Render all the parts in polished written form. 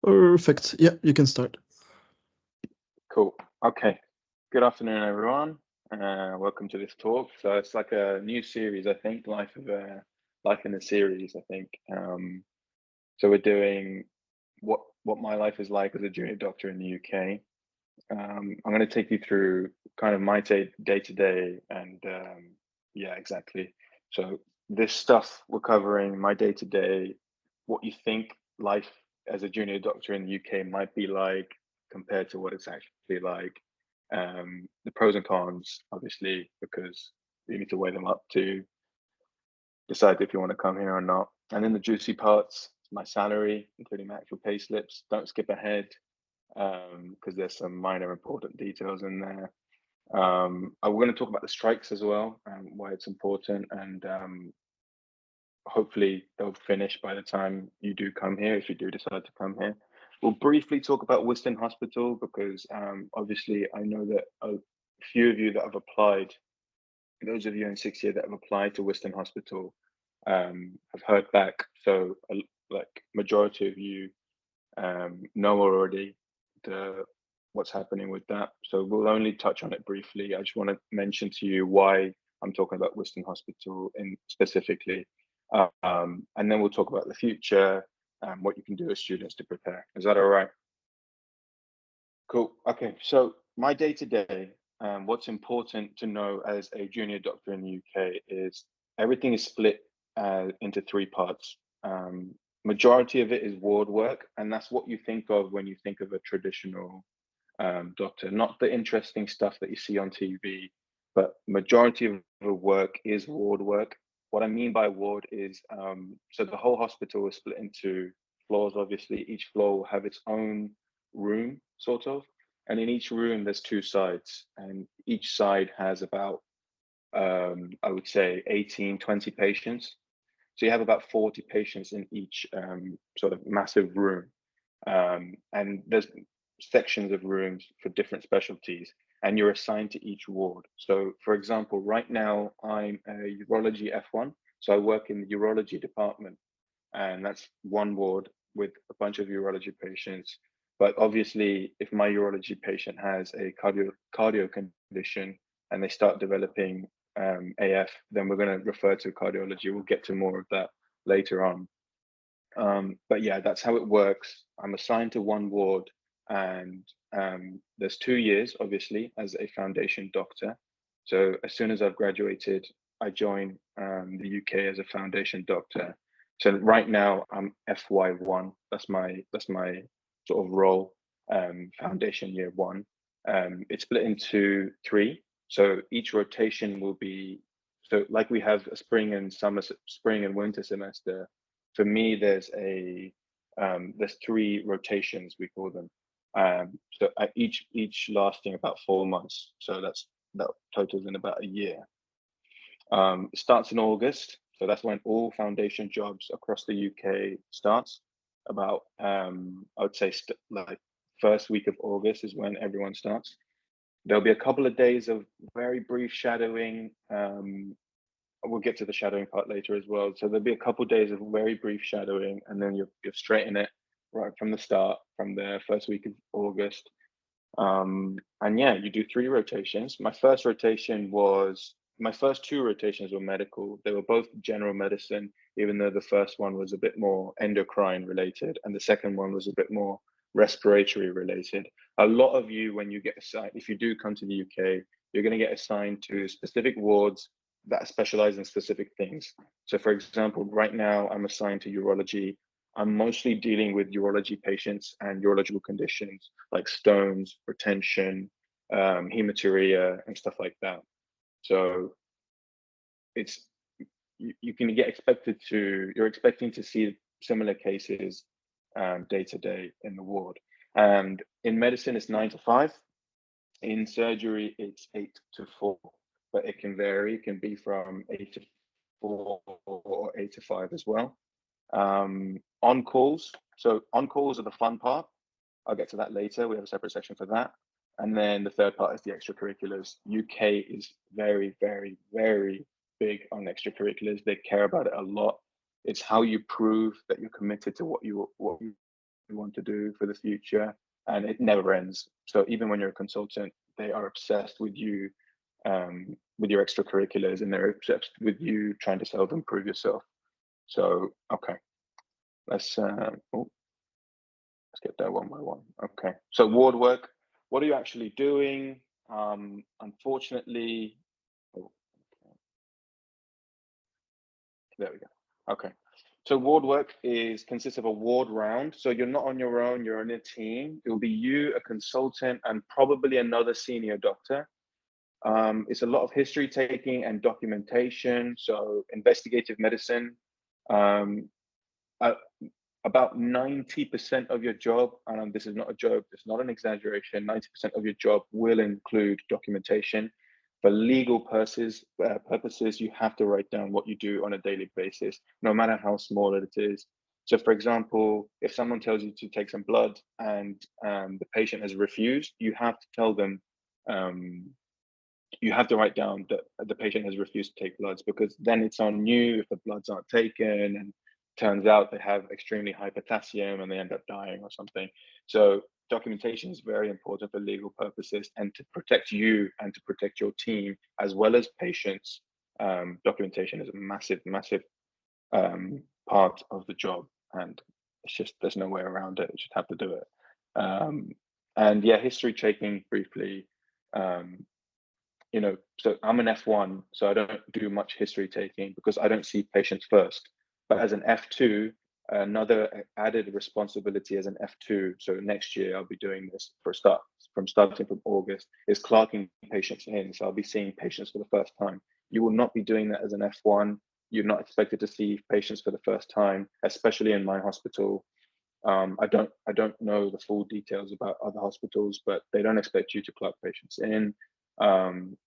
Perfect. Yeah, you can start. Cool. Okay. Good afternoon, everyone. Welcome to this talk. So it's like a new series, I think, life in a series, I think. So we're doing what my life is like as a junior doctor in the UK. I'm going to take you through kind of my day to day, and yeah, exactly. So this stuff we're covering my day to day, what you think life as a junior doctor in the UK might be like compared to what it's actually like. The pros and cons, obviously, because you need to weigh them up to decide if you want to come here or not. And then the juicy parts, my salary, including my actual pay slips. Don't skip ahead because there's some minor important details in there. We're going to talk about the strikes as well, and why it's important, and hopefully they'll finish by the time you do come here, if you do decide to come here. We'll briefly talk about Wiston Hospital because obviously I know that a few of you that have applied, those of you in 6th year that have applied to Wiston Hospital have heard back. So like majority of you know already the what's happening with that. So we'll only touch on it briefly. I just want to mention to you why I'm talking about Wiston Hospital in specifically, and then we'll talk about the future and what you can do as students to prepare. Is that all right? Cool. Okay. So my day to day, what's important to know as a junior doctor in the UK is everything is split into three parts. Majority of it is ward work, and that's what you think of when you think of a traditional doctor, not the interesting stuff that you see on TV, but majority of the work is ward work. What I mean by ward is, so the whole hospital is split into floors. Obviously, each floor will have its own room, sort of, and in each room there's two sides, and each side has about, I would say, 18, 20 patients. So you have about 40 patients in each sort of massive room. And there's sections of rooms for different specialties, and you're assigned to each ward. So, for example, right now I'm a urology F1, so I work in the urology department, and that's one ward with a bunch of urology patients. But obviously, if my urology patient has a cardio condition and they start developing AF, then we're going to refer to cardiology. We'll get to more of that later on. But yeah, that's how it works. I'm assigned to one ward, and there's 2 years, obviously, as a foundation doctor. So as soon as I've graduated, I join the UK as a foundation doctor. So right now I'm FY1. That's my sort of role, foundation year one. It's split into three. So each rotation will be, so like we have a spring and winter semester. For me, there's three rotations, we call them. So each lasting about 4 months. So that totals in about a year. It starts in August, so that's when all foundation jobs across the UK starts. About I would say like first week of August is when everyone starts. There'll be a couple of days of very brief shadowing. We'll get to the shadowing part later as well. So there'll be a couple of days of very brief shadowing, and then you're straight in it right from the start, from the first week of August. And yeah, you do three rotations. My first two rotations were medical. They were both general medicine, even though the first one was a bit more endocrine related, and the second one was a bit more respiratory related. A lot of you, when you get assigned, if you do come to the UK, you're going to get assigned to specific wards that specialize in specific things. So, for example, right now I'm assigned to urology. I'm mostly dealing with urology patients and urological conditions like stones, retention, hematuria, and stuff like that. So it's you can get you're expecting to see similar cases day to day in the ward. And in medicine, it's 9 to 5. In surgery, it's 8 to 4, but it can vary. It can be from 8 to 4 or 8 to 5 as well. On calls. So on calls are the fun part. I'll get to that later. We have a separate section for that. And then the third part is the extracurriculars. UK is very, very, very big on extracurriculars. They care about it a lot. It's how you prove that you're committed to what you want to do for the future, and it never ends. So even when you're a consultant, they are obsessed with you, with your extracurriculars, and they're obsessed with you trying to self-improve yourself. So, okay, let's get that one by one. Okay, so ward work, what are you actually doing? Unfortunately, there we go. Okay, so ward work consists of a ward round. So you're not on your own, you're in a team. It will be you, a consultant, and probably another senior doctor. It's a lot of history taking and documentation. So investigative medicine, about 90% of your job, and this is not a joke, it's not an exaggeration, 90% of your job will include documentation. For legal purposes, you have to write down what you do on a daily basis, no matter how small it is. So for example, if someone tells you to take some blood and the patient has refused, you have to tell them, you have to write down that the patient has refused to take bloods, because then it's on you if the bloods aren't taken and turns out they have extremely high potassium and they end up dying or something. So documentation is very important for legal purposes and to protect you and to protect your team as well as patients. Documentation is a massive part of the job, and it's just, there's no way around it. You just have to do it. And yeah, history taking briefly. So I'm an F1, so I don't do much history taking because I don't see patients first. But as an F2, another added responsibility as an F2, so next year I'll be doing this starting from August, is clerking patients in. So I'll be seeing patients for the first time. You will not be doing that as an F1. You're not expected to see patients for the first time, especially in my hospital. I don't know the full details about other hospitals, but they don't expect you to clerk patients in,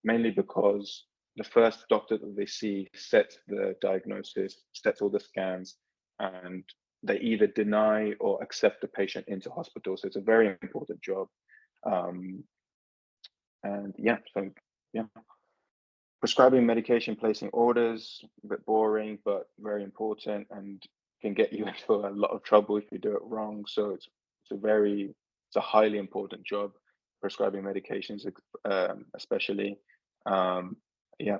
mainly because the first doctor that they see sets the diagnosis, sets all the scans, and they either deny or accept the patient into hospital. So it's a very important job. And yeah, so yeah. Prescribing medication, placing orders, a bit boring, but very important, and can get you into a lot of trouble if you do it wrong. So it's a highly important job, prescribing medications, especially.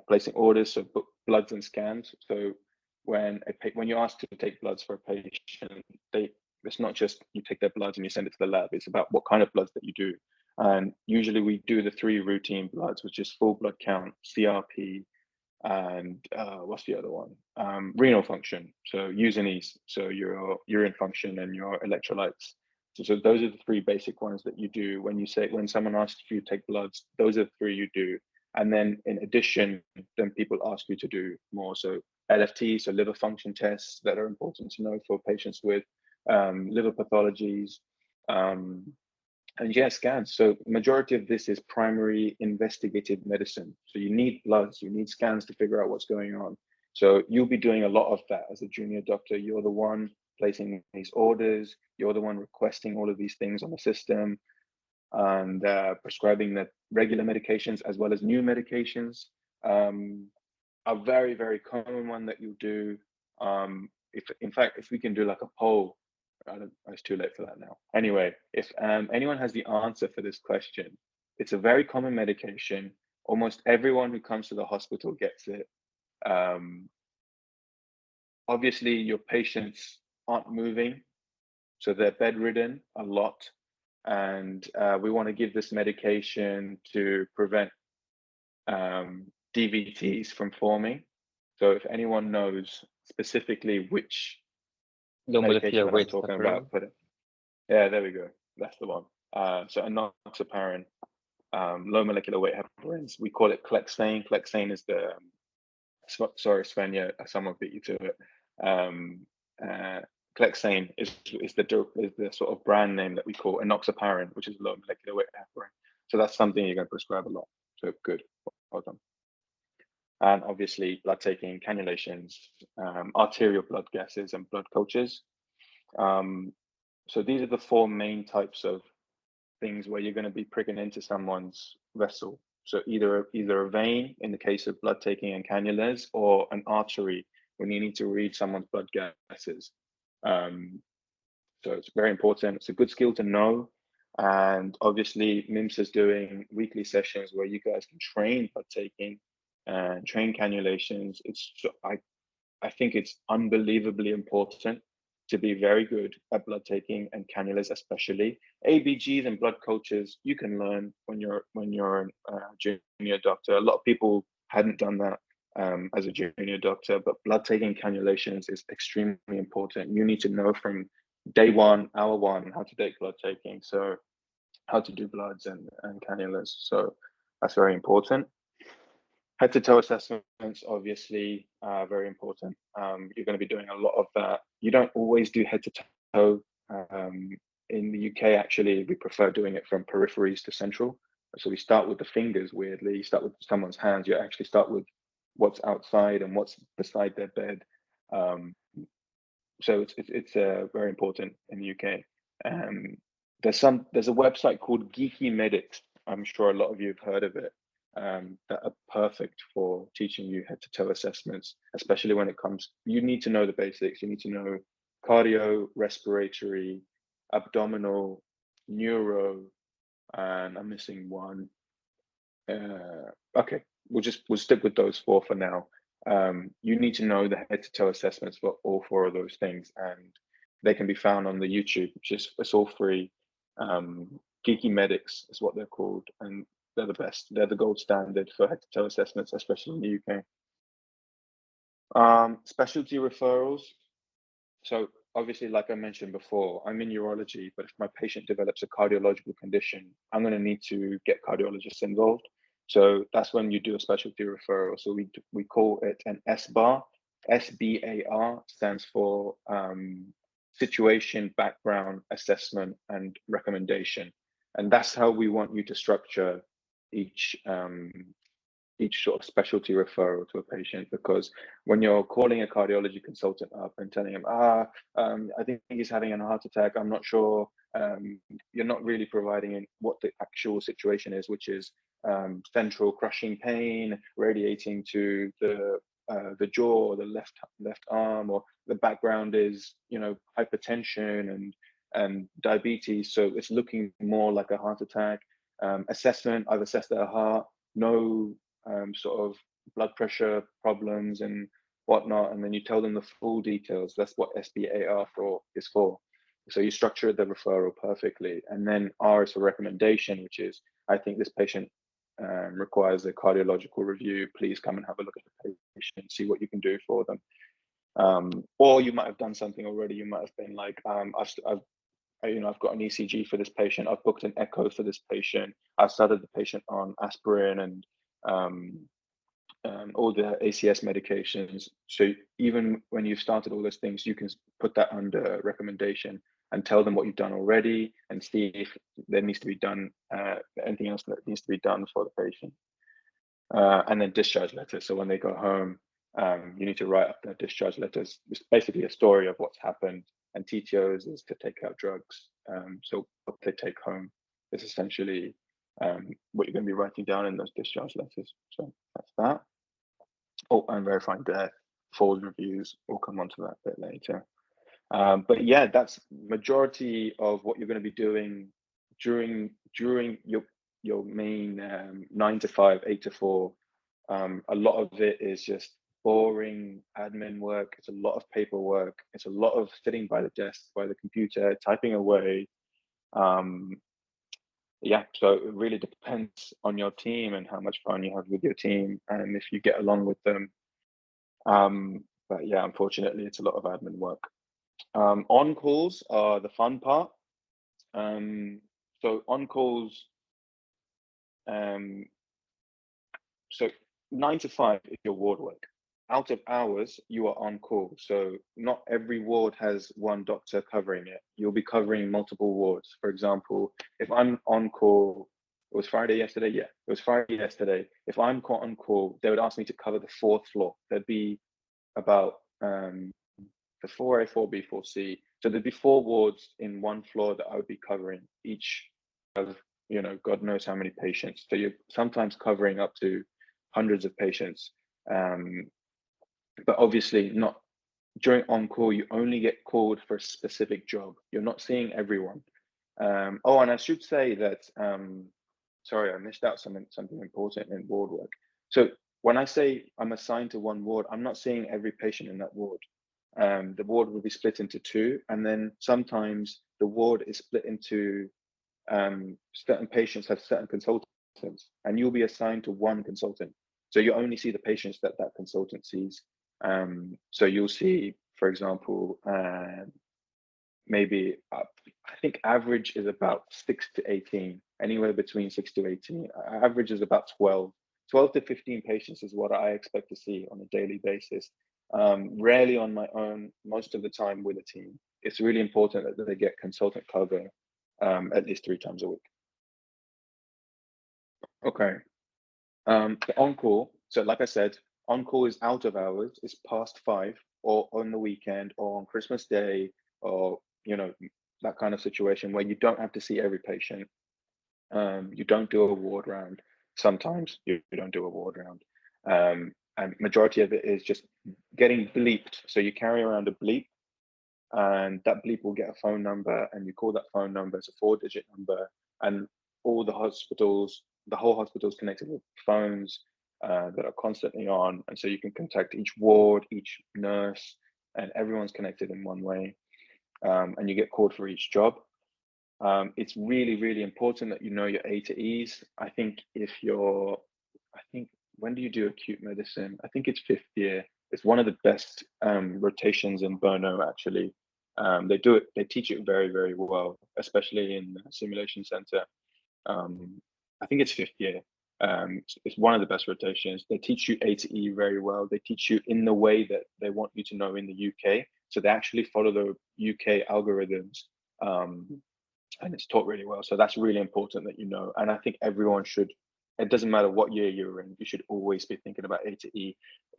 Placing orders, so bloods and scans. So when you ask to take bloods for a patient, it's not just you take their bloods and you send it to the lab. It's about what kind of bloods that you do. And usually we do the 3 routine bloods, which is full blood count, CRP, and what's the other one? Renal function. So USANES, so your urine function and your electrolytes. So those are the 3 basic ones that you do when someone asks you to take bloods. Those are the 3 you do. And then in addition, then people ask you to do more. So LFT, so liver function tests that are important to know for patients with liver pathologies. And yeah, scans. So majority of this is primary investigative medicine. So you need bloods, you need scans to figure out what's going on. So you'll be doing a lot of that as a junior doctor. You're the one placing these orders. You're the one requesting all of these things on the system and prescribing the regular medications as well as new medications. A very, very common one that you do. If we can do like a poll, it's too late for that now. Anyway, if anyone has the answer for this question, it's a very common medication. Almost everyone who comes to the hospital gets it. Obviously, your patients aren't moving, so they're bedridden a lot. And we want to give this medication to prevent DVTs from forming. So if anyone knows specifically which medication that I'm talking about, yeah, there we go. That's the one. So enoxaparin, low molecular weight heparins. We call it Clexane. Clexane is the sorry, Sven, yeah, someone beat you to it. Clexane is the sort of brand name that we call enoxaparin, which is low molecular weight heparin. So that's something you're going to prescribe a lot. So good, well done. And obviously blood taking, cannulations, arterial blood gases, and blood cultures. So these are the 4 main types of things where you're going to be pricking into someone's vessel. So either a vein in the case of blood taking and cannulas, or an artery when you need to read someone's blood gases. So it's very important. It's a good skill to know. And obviously, MIMSA is doing weekly sessions where you guys can train blood taking and train cannulations. I think it's unbelievably important to be very good at blood taking and cannulas, especially ABGs and blood cultures. You can learn when you're a junior doctor. A lot of people hadn't done that as a junior doctor, but blood taking cannulations is extremely important. You need to know from day one, hour one, how to take blood taking, so how to do bloods and cannulas. So that's very important. Head to toe assessments, obviously, very important. You're going to be doing a lot of that. You don't always do head to toe. In the UK, actually, we prefer doing it from peripheries to central. So we start with the fingers, weirdly. You start with someone's hands. You actually start with what's outside and what's beside their bed. So it's very important in the UK. There's a website called Geeky Medics. I'm sure a lot of you have heard of it. That are perfect for teaching you head to toe assessments, especially when it comes, you need to know the basics. You need to know cardio, respiratory, abdominal, neuro, and I'm missing one. Okay, we'll stick with those four for now. You need to know the head to toe assessments for all four of those things, and they can be found on the YouTube, it's all free. Geeky Medics is what they're called, and they're the best. They're the gold standard for head to toe assessments, especially in the UK. Specialty referrals. So obviously, like I mentioned before, I'm in urology, but if my patient develops a cardiological condition, I'm going to need to get cardiologists involved. So that's when you do a specialty referral. So we call it an SBAR. SBAR stands for situation, background, assessment, and recommendation. And that's how we want you to structure each sort of specialty referral to a patient, because when you're calling a cardiology consultant up and telling him, I think he's having a heart attack, I'm not sure, you're not really providing what the actual situation is, which is central crushing pain radiating to the jaw or the left arm, or the background is, hypertension and diabetes. So it's looking more like a heart attack. Assessment, I've assessed their heart, no sort of blood pressure problems and whatnot, and then you tell them the full details. That's what SBAR is for. So you structure the referral perfectly, and then R is for recommendation, which is, I think this patient requires a cardiological review. Please come and have a look at the patient, see what you can do for them. Or you might have done something already. You might have been like, I've got an ECG for this patient. I've booked an echo for this patient. I've started the patient on aspirin and all the ACS medications. So even when you've started all those things, you can put that under recommendation and tell them what you've done already, and see if there needs to be done anything else that needs to be done for the patient. And then discharge letters. So when they go home, you need to write up their discharge letters. It's basically a story of what's happened. And TTOs is to take out drugs. So what they take home is essentially what you're going to be writing down in those discharge letters. So that's that. Oh, and verifying death, forward reviews. We'll come on to that a bit later. But yeah, that's majority of what you're going to be doing during your main 9 to 5, 8 to 4. A lot of it is just boring admin work. It's a lot of paperwork. It's a lot of sitting by the desk, by the computer, typing away. Yeah, so it really depends on your team and how much fun you have with your team and if you get along with them. But yeah, unfortunately, it's a lot of admin work. On calls are the fun part. So on calls, so 9 to 5 is your ward work. Out of hours, you are on call. So not every ward has one doctor covering it. You'll be covering multiple wards. For example, if I'm on call, it was Friday yesterday. Yeah, it was Friday yesterday. If I'm on call, they would ask me to cover the 4th floor. There'd be about the 4A, 4B, 4C. So there'd be 4 wards in one floor that I would be covering, each of, God knows how many patients. So you're sometimes covering up to hundreds of patients. But obviously not during on-call, you only get called for a specific job. You're not seeing everyone. Oh, and I should say that, sorry, I missed out something important in ward work. So when I say I'm assigned to one ward, I'm not seeing every patient in that ward. The ward will be split into two, and then sometimes the ward is split into certain patients have certain consultants, and you'll be assigned to one consultant. So you only see the patients that that consultant sees. So you'll see, for example, maybe I think average is about 6 to 18, anywhere between 6 to 18. Average is about 12 to 15 patients is what I expect to see on a daily basis. Rarely on my own, most of the time with a team. It's really important that they get consultant cover at least 3 times a week. Okay. The on-call, so like I said, on-call is out of hours, it's past 5, or on the weekend, or on Christmas Day, or that kind of situation where you don't have to see every patient. You don't do a ward round. Sometimes you don't do a ward round. And majority of it is just getting bleeped. So you carry around a bleep, and that bleep will get a phone number, and you call that phone number. It's a 4-digit number, and all the whole hospital is connected with phones that are constantly on, and so you can contact each ward, each nurse, and everyone's connected in one way. And you get called for each job. It's really, really important that you know your A to E's. I think when do you do acute medicine? I think it's 5th year. It's one of the best rotations in Bono, actually. They teach it very, very well, especially in the simulation center. I think it's 5th year. It's one of the best rotations. They teach you A to E very well. They teach you in the way that they want you to know in the UK. So they actually follow the UK algorithms, and it's taught really well. So that's really important that you know. And I think everyone should. It doesn't matter what year you're in. You should always be thinking about A to E.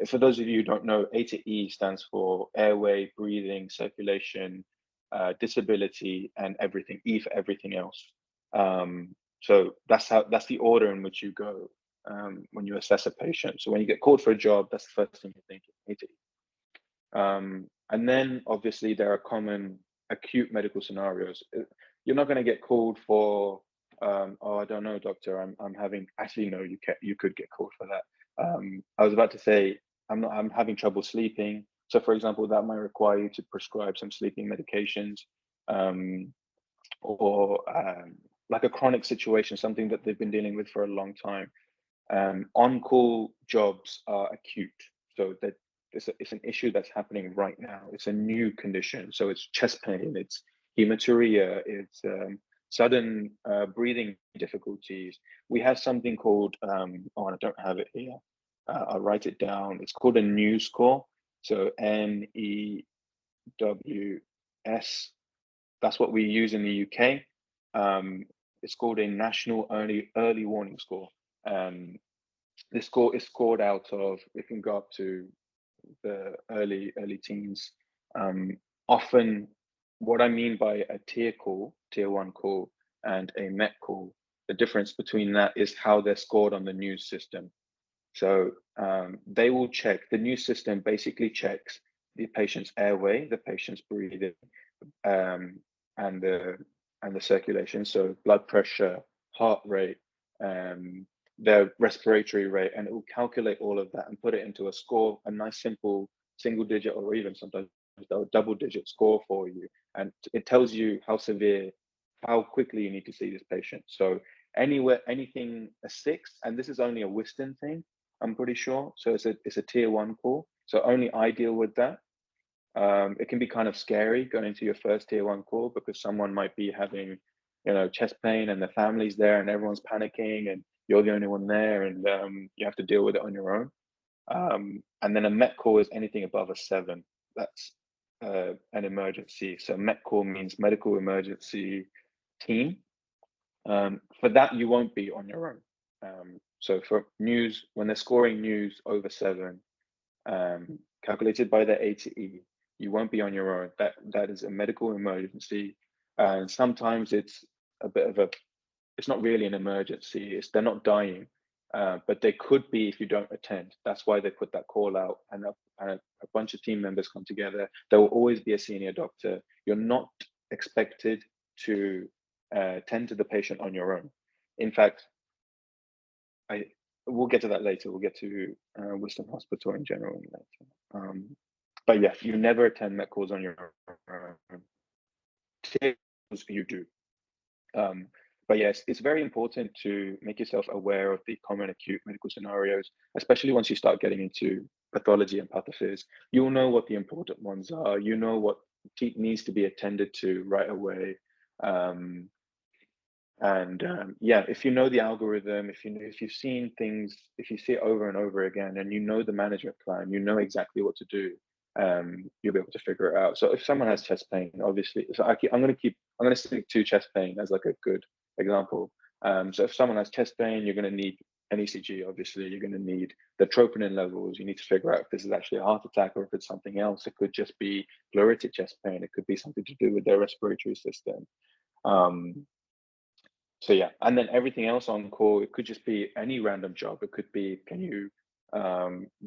For those of you who don't know, A to E stands for airway, breathing, circulation, disability, and everything. E for everything else. So that's the order in which you go when you assess a patient. So when you get called for a job, that's the first thing you're thinking, A to E. And then obviously there are common acute medical scenarios. You're not going to get called for, oh, I don't know, doctor, I'm having, actually, no, you could get called for that. I was about to say, I'm having trouble sleeping. So for example, that might require you to prescribe some sleeping medications, or like a chronic situation, something that they've been dealing with for a long time. On-call jobs are acute, so that it's an issue that's happening right now. It's a new condition, so it's chest pain, it's hematuria, it's sudden breathing difficulties. We have something called, oh, I don't have it here. I'll write it down. It's called a NEWS score. So NEWS. That's what we use in the UK. It's called a National Early Warning Score. This score is scored out of, it can go up to the early teens. Often, what I mean by a tier 1 call, and a MET call, the difference between that is how they're scored on the NEWS system. So they will check, the NEWS system basically checks the patient's airway, the patient's breathing, and the circulation, so blood pressure, heart rate, their respiratory rate, and it will calculate all of that and put it into a score, a nice simple single digit, or even sometimes double digit score for you. And it tells you how severe, how quickly you need to see this patient. So anything a 6, and this is only a Wiston thing, I'm pretty sure. So it's a tier 1 call. So only I deal with that. It can be kind of scary going into your first tier 1 call, because someone might be having, chest pain, and the family's there, and everyone's panicking, and you're the only one there, and you have to deal with it on your own. And then a MET call is anything above a 7. That's an emergency. So MET call means medical emergency team. For that, you won't be on your own. So for NEWS, when they're scoring NEWS over 7, calculated by the A to E, you won't be on your own. That is a medical emergency. And sometimes it's a bit of it's not really an emergency. They're not dying. but they could be if you don't attend. That's why they put that call out, and a bunch of team members come together. There will always be a senior doctor. You're not expected to tend to the patient on your own. In fact, we'll get to that later. We'll get to Wiston Hospital in general later. But yeah, you never attend met calls on your own. You do. But yes, it's very important to make yourself aware of the common acute medical scenarios, especially once you start getting into pathology and pathophys. You'll know what the important ones are. You know what needs to be attended to right away. Yeah, if you know the algorithm, if you've seen things, if you see it over and over again, and you know the management plan, you know exactly what to do. You'll be able to figure it out. So if someone has chest pain, obviously, so I'm going to stick to chest pain as like a good example. So if someone has chest pain, you're going to need an ECG. Obviously, you're going to need the troponin levels. You need to figure out if this is actually a heart attack or if it's something else. It could just be pleuritic chest pain. It could be something to do with their respiratory system. So yeah, and then everything else on call, it could just be any random job. It could be,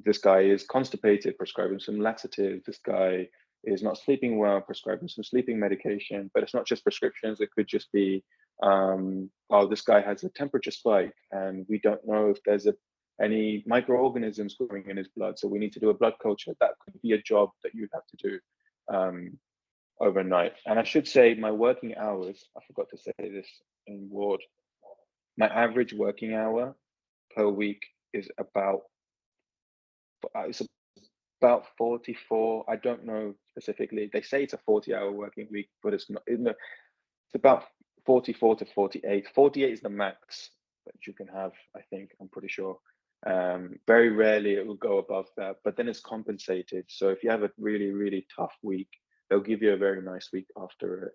this guy is constipated, prescribe him some laxative. This guy is not sleeping well, prescribe him some sleeping medication. But it's not just prescriptions. It could just be, oh, this guy has a temperature spike and we don't know if there's any microorganisms growing in his blood. So we need to do a blood culture. That could be a job that you'd have to do overnight. And I should say my working hours, I forgot to say this in ward, my average working hour per week is about 44. I don't know specifically. They say it's a 40-hour working week, but it's not. It's about 44 to 48. 48 is the max that you can have, I think. I'm pretty sure. Very rarely it will go above that, but then it's compensated. So if you have a really, really tough week, they'll give you a very nice week after it.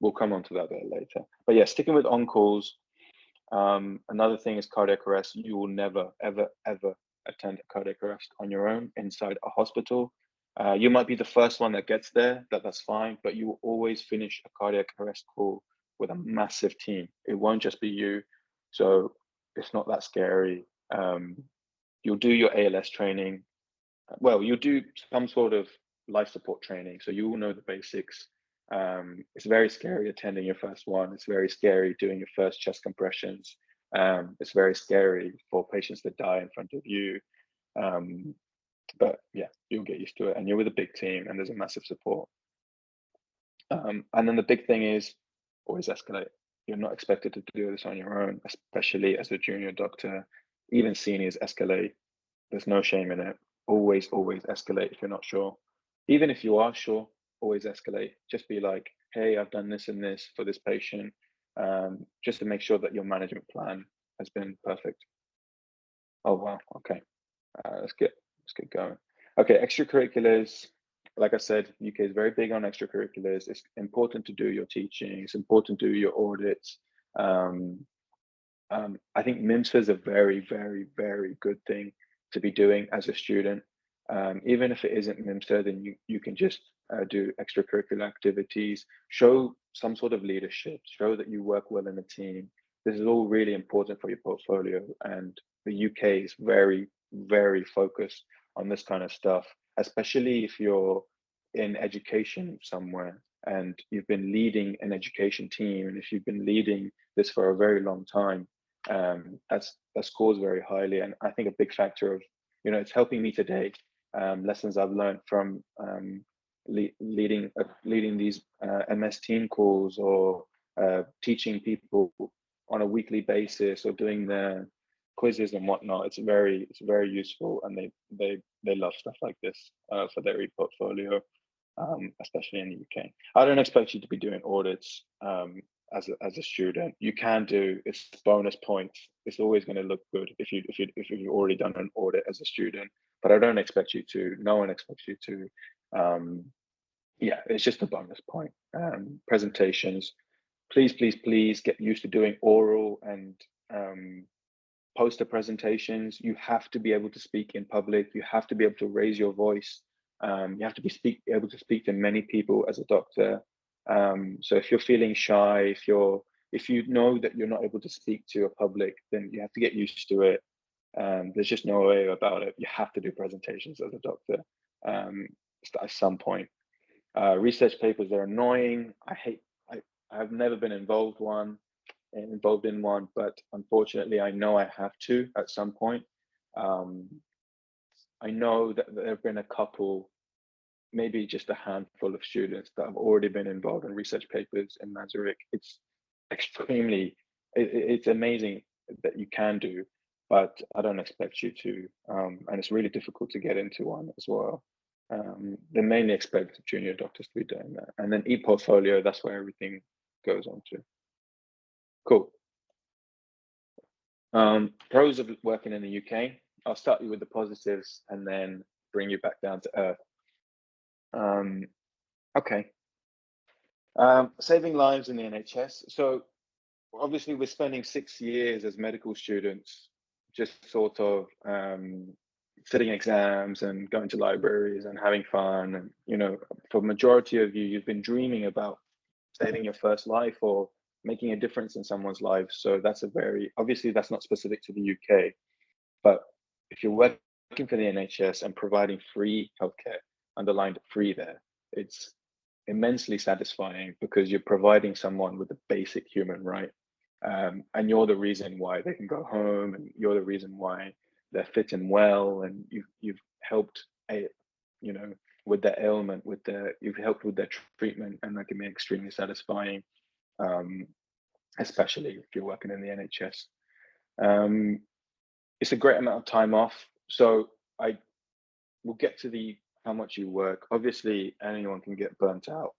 We'll come on to that bit later. But yeah, sticking with on-calls, another thing is cardiac arrest. You will never, ever, ever attend a cardiac arrest on your own inside a hospital. You might be the first one that gets there, that's fine, but you will always finish a cardiac arrest call with a massive team. It won't just be you. So it's not that scary. You'll do your ALS training. Well, you'll do some sort of life support training. So you will know the basics. It's very scary attending your first one. It's very scary doing your first chest compressions. It's very scary for patients to die in front of you. But yeah, you'll get used to it, and you're with a big team and there's a massive support. And then the big thing is always escalate. You're not expected to do this on your own, especially as a junior doctor. Even seniors escalate. There's no shame in it. Always, always escalate if you're not sure. Even if you are sure, always escalate. Just be like, hey, I've done this and this for this patient, just to make sure that your management plan has been perfect. Oh, wow. Okay. Let's get going. Okay, extracurriculars. Like I said, UK is very big on extracurriculars. It's important to do your teaching. It's important to do your audits. I think MIMSA is a very, very, very good thing to be doing as a student. Even if it isn't MIMSA, then you can just do extracurricular activities, show some sort of leadership, show that you work well in a team. This is all really important for your portfolio. And the UK is very, very focused on this kind of stuff, especially if you're in education somewhere and you've been leading an education team. And if you've been leading this for a very long time, that scores very highly. And I think a big factor of, it's helping me today. Lessons I've learned from leading these MS team calls, or teaching people on a weekly basis, or doing their quizzes and whatnot. It's very useful, and they love stuff like this for their e-portfolio, especially in the UK. I don't expect you to be doing audits as a student. You can do, it's bonus points. It's always going to look good if you've already done an audit as a student, but I don't expect you to. No one expects you to. Yeah, it's just a bonus point. Presentations, please get used to doing oral and poster presentations. You have to be able to speak in public. You have to be able to raise your voice. You have to be able to speak to many people as a doctor. So if you're feeling shy, if you're if you know that you're not able to speak to a public, then you have to get used to it. There's just no way about it. You have to do presentations as a doctor at some point. Research papers, they're annoying. I've never been involved in one, but unfortunately, I know I have to at some point. I know that there have been a couple, maybe just a handful of students that have already been involved in research papers in Mazurek. It's it's amazing that you can do, but I don't expect you to. And it's really difficult to get into one as well. They mainly expect junior doctors to be doing that. And then e-portfolio, that's where everything goes on to. Cool. Pros of working in the UK. I'll start you with the positives and then bring you back down to earth. Okay. Saving lives in the NHS. So obviously we're spending 6 years as medical students just sort of sitting exams and going to libraries and having fun. And, you know, for majority of you, you've been dreaming about saving your first life or making a difference in someone's life. So that's obviously that's not specific to the UK, but if you're working for the NHS and providing free healthcare, underlined free there, it's immensely satisfying because you're providing someone with a basic human right. And you're the reason why they can go home, and you're the reason why they're fit and well, and you've helped with their ailment, you've helped with their treatment, and that can be extremely satisfying, especially if you're working in the NHS. It's a great amount of time off. So we'll get to how much you work. Obviously, anyone can get burnt out,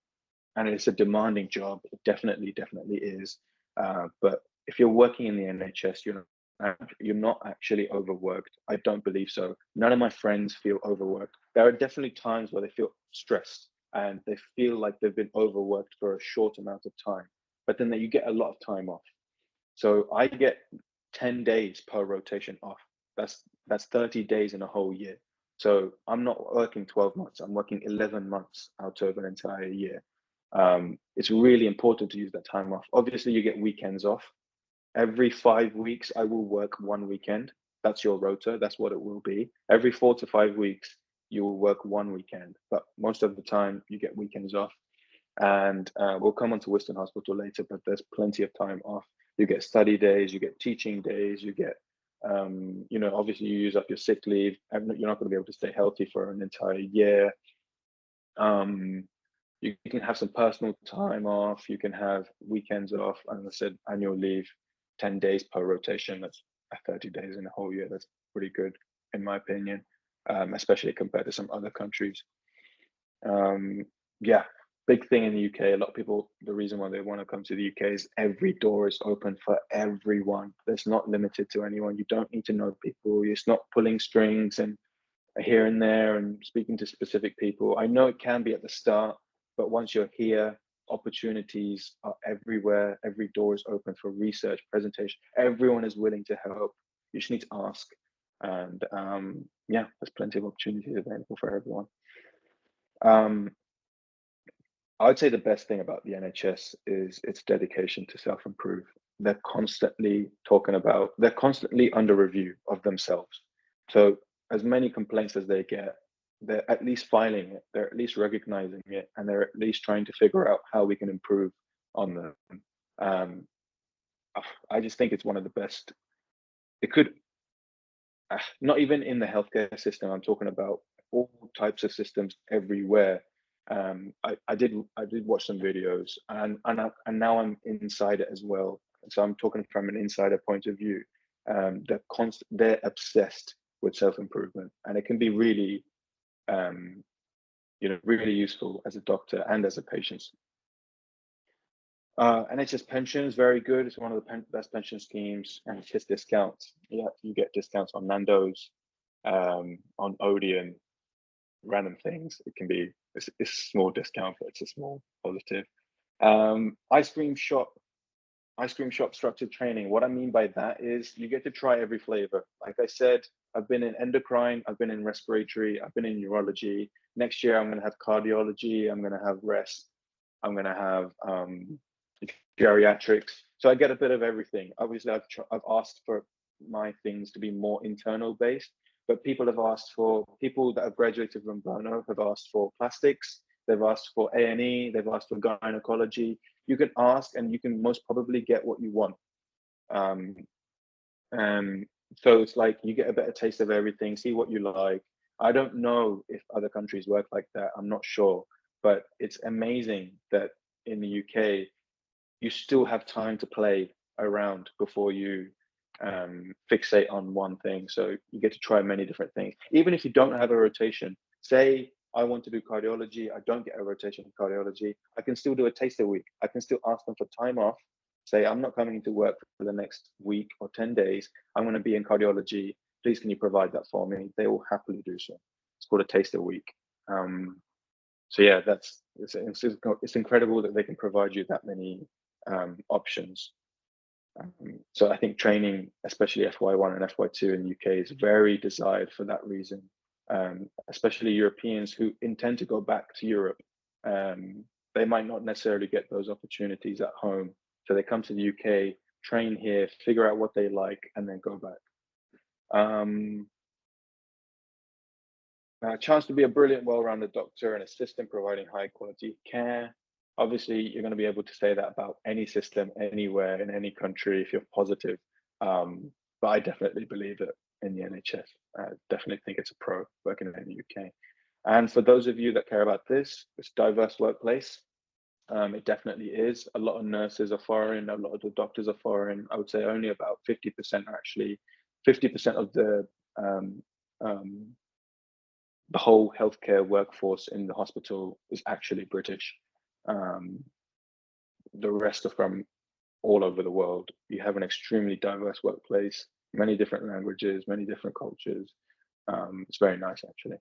and it's a demanding job. It definitely is. But if you're working in the NHS, you're not actually overworked. I don't believe so. None of my friends feel overworked. There are definitely times where they feel stressed and they feel like they've been overworked for a short amount of time, but then you get a lot of time off. So I get 10 days per rotation off. That's 30 days in a whole year. So I'm not working 12 months. I'm working 11 months out of an entire year. It's really important to use that time off. Obviously, you get weekends off. Every 5 weeks, I will work one weekend. That's your rota. That's what it will be. Every 4 to 5 weeks, you will work one weekend. But most of the time, you get weekends off. And we'll come on to Wiston Hospital later, but there's plenty of time off. You get study days, you get teaching days, you get, obviously you use up your sick leave. You're not going to be able to stay healthy for an entire year. You can have some personal time off. You can have weekends off. And I said, annual leave, 10 days per rotation. That's 30 days in a whole year. That's pretty good, in my opinion, especially compared to some other countries. Yeah, big thing in the UK. A lot of people, the reason why they want to come to the UK is every door is open for everyone. It's not limited to anyone. You don't need to know people. It's not pulling strings and here and there and speaking to specific people. I know it can be at the start, but once you're here, opportunities are everywhere. Every door is open for research, presentation. Everyone is willing to help. You just need to ask. And yeah, there's plenty of opportunities available for everyone. I would say the best thing about the NHS is its dedication to self-improve. They're constantly under review of themselves. So as many complaints as they get, they're at least filing it, they're at least recognizing it, and they're at least trying to figure out how we can improve on them. I just think it's one of the best. It could, not even in the healthcare system, I'm talking about all types of systems everywhere. I did watch some videos, and now I'm inside it as well. So I'm talking from an insider point of view. They're obsessed with self-improvement, and it can be really, really useful as a doctor and as a patient. NHS pension is very good. It's one of the best pension schemes, and it's discounts. Yeah, you get discounts on Nando's, on Odeon, random things. It can be it's a small discount, but it's a small positive. Ice cream shop structured training. What I mean by that is you get to try every flavor. Like I said, I've been in endocrine, I've been in respiratory, I've been in neurology. Next year, I'm going to have cardiology, I'm going to have rest, I'm going to have geriatrics. So I get a bit of everything. Obviously, I've asked for my things to be more internal based, but people have asked for, people that have graduated from Bono have asked for plastics, they've asked for A&E, they've asked for gynecology. You can ask and you can most probably get what you want. And so it's like you get a better taste of everything, see what you like. I don't know if other countries work like that. I'm not sure, but it's amazing that in the UK, you still have time to play around before you fixate on one thing. So you get to try many different things. Even if you don't have a rotation, say I want to do cardiology, I don't get a rotation in cardiology, I can still do a taster week. I can still ask them for time off, say I'm not coming into work for the next week or 10 days, I'm going to be in cardiology, please can you provide that for me? They will happily do so. It's called a taster week. So yeah, it's incredible that they can provide you that many options. So I think training, especially FY1 and FY2 in the UK, is very desired for that reason. Especially Europeans who intend to go back to Europe, they might not necessarily get those opportunities at home. So they come to the UK, train here, figure out what they like, and then go back. Chance to be a brilliant, well-rounded doctor and assistant providing high quality care. Obviously, you're going to be able to say that about any system, anywhere, in any country, if you're positive. But I definitely believe it in the NHS. I definitely think it's a pro working in the UK. And for those of you that care about this, it's a diverse workplace. It definitely is. A lot of nurses are foreign, a lot of the doctors are foreign. I would say only about 50% are actually, 50% of the whole healthcare workforce in the hospital is actually British. The rest are from all over the world. You have an extremely diverse workplace, many different languages, many different cultures. It's very nice, actually.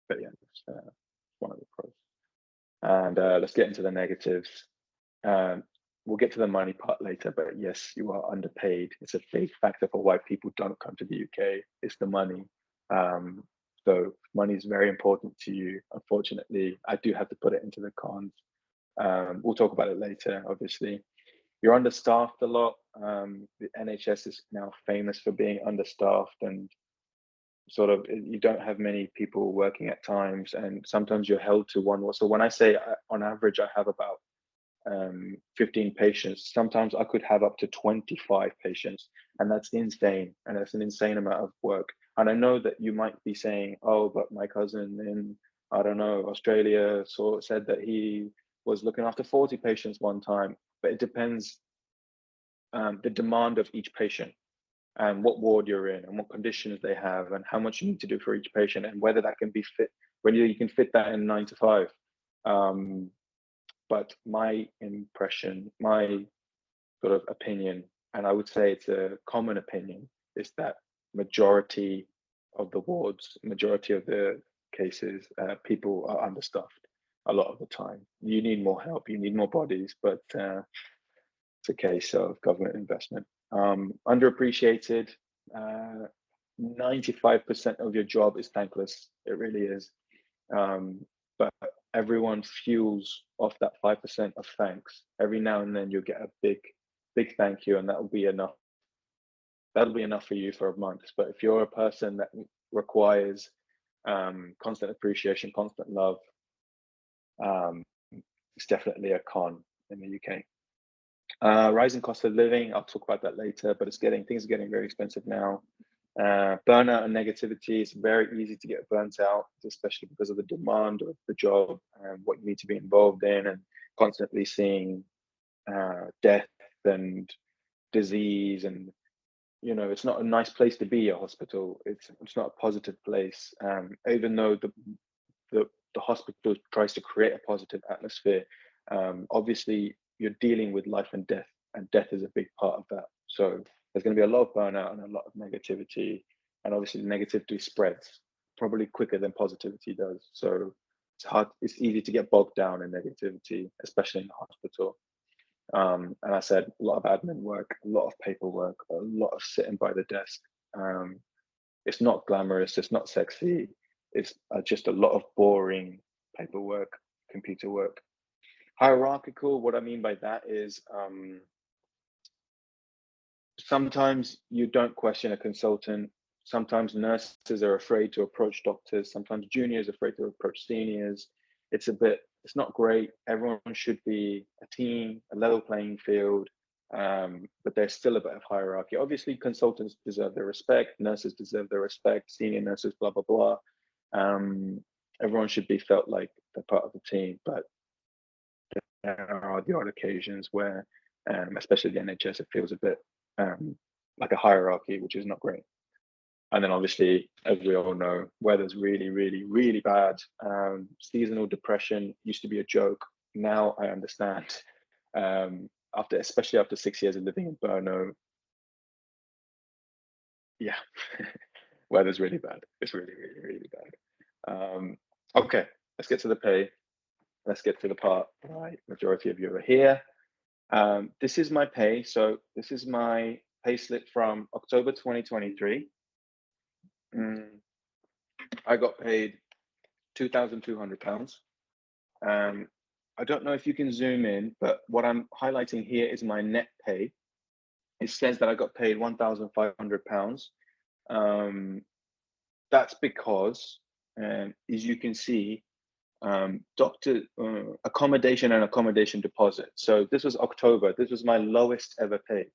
But yeah, it's one of the pros. And let's get into the negatives. We'll get to the money part later, but yes, you are underpaid. It's a big factor for why people don't come to the UK. It's the money. So money is very important to you. Unfortunately, I do have to put it into the cons. We'll talk about it later, obviously. You're understaffed a lot. The NHS is now famous for being understaffed, and sort of you don't have many people working at times, and sometimes you're held to one. So when I say on average, I have about 15 patients, sometimes I could have up to 25 patients, and that's insane. And that's an insane amount of work. And I know that you might be saying, oh, but my cousin in, I don't know, Australia said that he was looking after 40 patients one time, but it depends the demand of each patient and what ward you're in and what conditions they have and how much you need to do for each patient and whether that can be fit, whether you can fit that in 9 to 5. But my impression, my sort of opinion, and I would say it's a common opinion, is that majority of the wards, majority of the cases, people are understaffed a lot of the time. You need more help, you need more bodies, but it's a case of government investment. Underappreciated, 95% of your job is thankless. It really is. But everyone fuels off that 5% of thanks. Every now and then you'll get a big thank you, and that will be enough. That'll be enough for you for a month. But if you're a person that requires constant appreciation, constant love, it's definitely a con in the UK. Rising cost of living, I'll talk about that later, but things are getting very expensive now. Burnout and negativity, it's very easy to get burnt out, especially because of the demand of the job and what you need to be involved in, and constantly seeing death and disease, and it's not a nice place to be, a hospital. It's not a positive place. Even though the hospital tries to create a positive atmosphere, obviously you're dealing with life and death is a big part of that. So there's going to be a lot of burnout and a lot of negativity, and obviously the negativity spreads probably quicker than positivity does. So it's easy to get bogged down in negativity, especially in the hospital. And I said a lot of admin work, a lot of paperwork, a lot of sitting by the desk. It's not glamorous, it's not sexy, it's just a lot of boring paperwork, computer work. Hierarchical, what I mean by that is sometimes you don't question a consultant. Sometimes nurses are afraid to approach doctors. Sometimes juniors are afraid to approach seniors. It's not great. Everyone should be a team, a level playing field, but there's still a bit of hierarchy. Obviously, consultants deserve their respect, nurses deserve their respect, senior nurses, blah, blah, blah. Everyone should be felt like they're part of the team, but there are the odd occasions where, especially the NHS, it feels a bit like a hierarchy, which is not great. And then obviously, as we all know, weather's really, really, really bad. Seasonal depression used to be a joke. Now I understand. Especially after 6 years of living in Brno, yeah, weather's really bad. It's really, really, really bad. Okay, let's get to the pay. Let's get to the part why majority of you are here. This is my pay. So this is my pay slip from October 2023. I got paid £2,200. I don't know if you can zoom in, but what I'm highlighting here is my net pay. It says that I got paid £1,500. That's because, as you can see, doctor accommodation and accommodation deposit. So this was October. This was my lowest ever pay.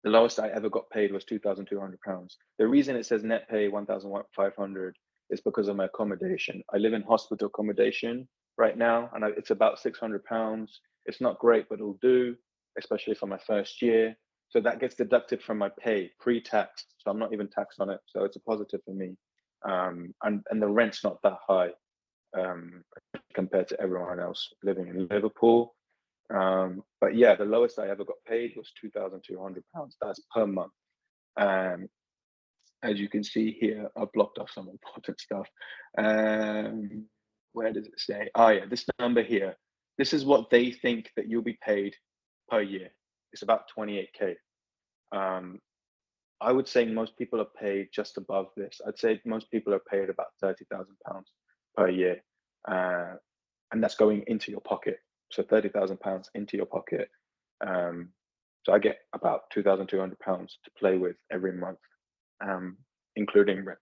The lowest I ever got paid was £2,200. The reason it says net pay 1,500 is because of my accommodation. I live in hospital accommodation right now, and it's about £600. It's not great, but it'll do, especially for my first year. So that gets deducted from my pay pre-tax. So I'm not even taxed on it. So it's a positive for me. And the rent's not that high compared to everyone else living in Liverpool. But yeah, the lowest I ever got paid was £2,200. That's per month. As you can see here, I've blocked off some important stuff. Where does it say? Oh yeah, this number here. This is what they think that you'll be paid per year. It's about 28K. I would say most people are paid just above this. I'd say most people are paid about £30,000 per year. And that's going into your pocket. So £30,000 into your pocket. So I get about £2,200 to play with every month, including rent.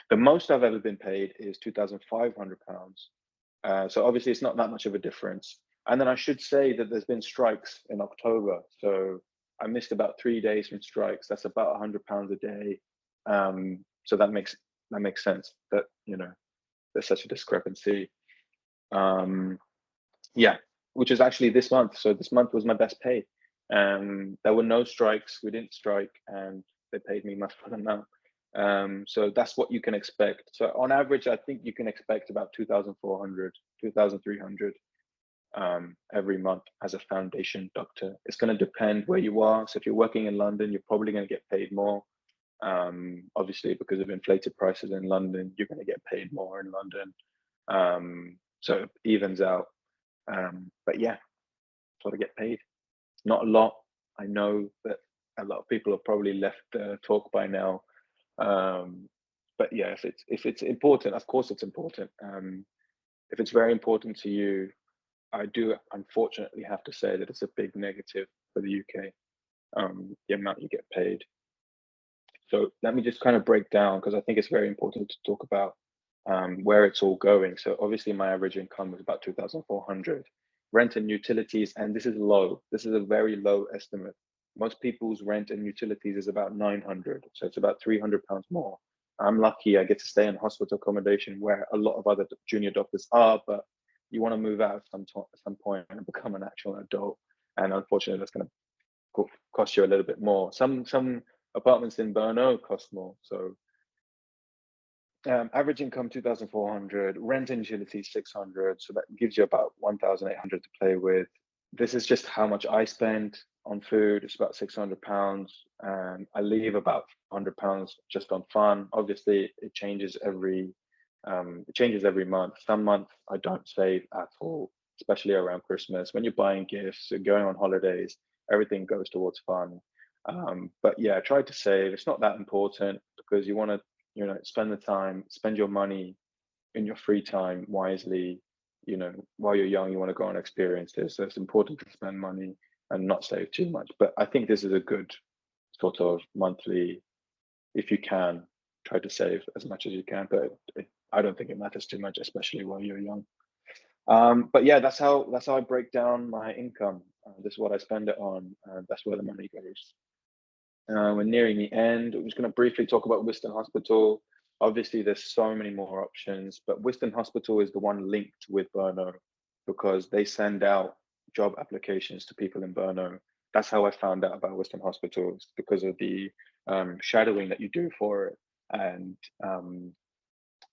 The most I've ever been paid is £2,500. So obviously it's not that much of a difference. And then I should say that there's been strikes in October. So I missed about 3 days from strikes. That's about £100 a day. So that makes sense that, there's such a discrepancy. Yeah, which is actually this month. So this month was my best pay. There were no strikes. We didn't strike, and they paid me my full amount. So that's what you can expect. So on average, I think you can expect about 2,400, 2,300 every month as a foundation doctor. It's going to depend where you are. So if you're working in London, you're probably going to get paid more. Obviously, because of inflated prices in London, you're going to get paid more in London. So it evens out. But yeah, that's what I get paid. Not a lot. I know that a lot of people have probably left the talk by now. But yeah, if it's important, of course it's important. If it's very important to you, I do unfortunately have to say that it's a big negative for the UK, the amount you get paid. So let me just kind of break down, because I think it's very important to talk about where it's all going. So obviously my average income was about 2,400. Rent and utilities, and this is low. This is a very low estimate. Most people's rent and utilities is about 900. So it's about £300 more. I'm lucky I get to stay in hospital accommodation where a lot of other junior doctors are, but you want to move out at some point and become an actual adult. And unfortunately, that's going to cost you a little bit more. Some apartments in Brno cost more. So average income 2,400, rent and utilities 600. So that gives you about 1,800 to play with. This is just how much I spend on food. It's about £600. I leave about £100 just on fun. Obviously, it changes every month. Some months I don't save at all, especially around Christmas. When you're buying gifts, going on holidays, everything goes towards fun. But yeah, try to save. It's not that important because you want to, spend your money in your free time wisely. While you're young, you want to go on experiences. So it's important to spend money and not save too much. But I think this is a good sort of monthly, if you can, try to save as much as you can, but I don't think it matters too much, especially while you're young. But yeah, that's how I break down my income. This is what I spend it on, and that's where the money goes. We're nearing the end. I'm just going to briefly talk about Wiston Hospital. Obviously, there's so many more options, but Wiston Hospital is the one linked with Brno because they send out job applications to people in Brno. That's how I found out about Wiston Hospital, because of the shadowing that you do for it. And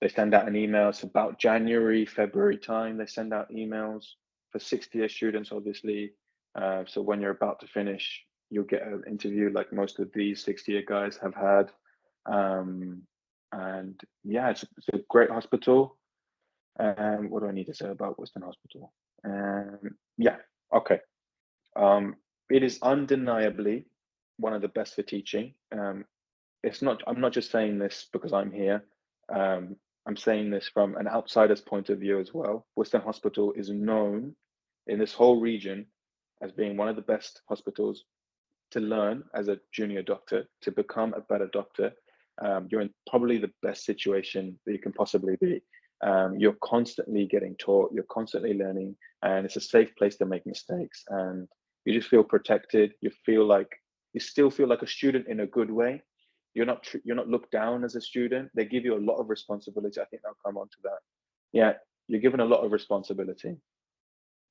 they send out an email. It's about January, February time. They send out emails for 6th-year students, obviously. So when you're about to finish, you'll get an interview like most of these 6th-year guys have had. And yeah, it's a great hospital. What do I need to say about Wiston Hospital? Yeah, okay. It is undeniably one of the best for teaching. It's not. I'm not just saying this because I'm here. I'm saying this from an outsider's point of view as well. Wiston Hospital is known in this whole region as being one of the best hospitals to learn as a junior doctor, to become a better doctor. You're in probably the best situation that you can possibly be. You're constantly getting taught, you're constantly learning, and it's a safe place to make mistakes. And you just feel protected. You still feel like a student in a good way. You're not looked down as a student. They give you a lot of responsibility. I think I'll come on to that. Yeah, you're given a lot of responsibility,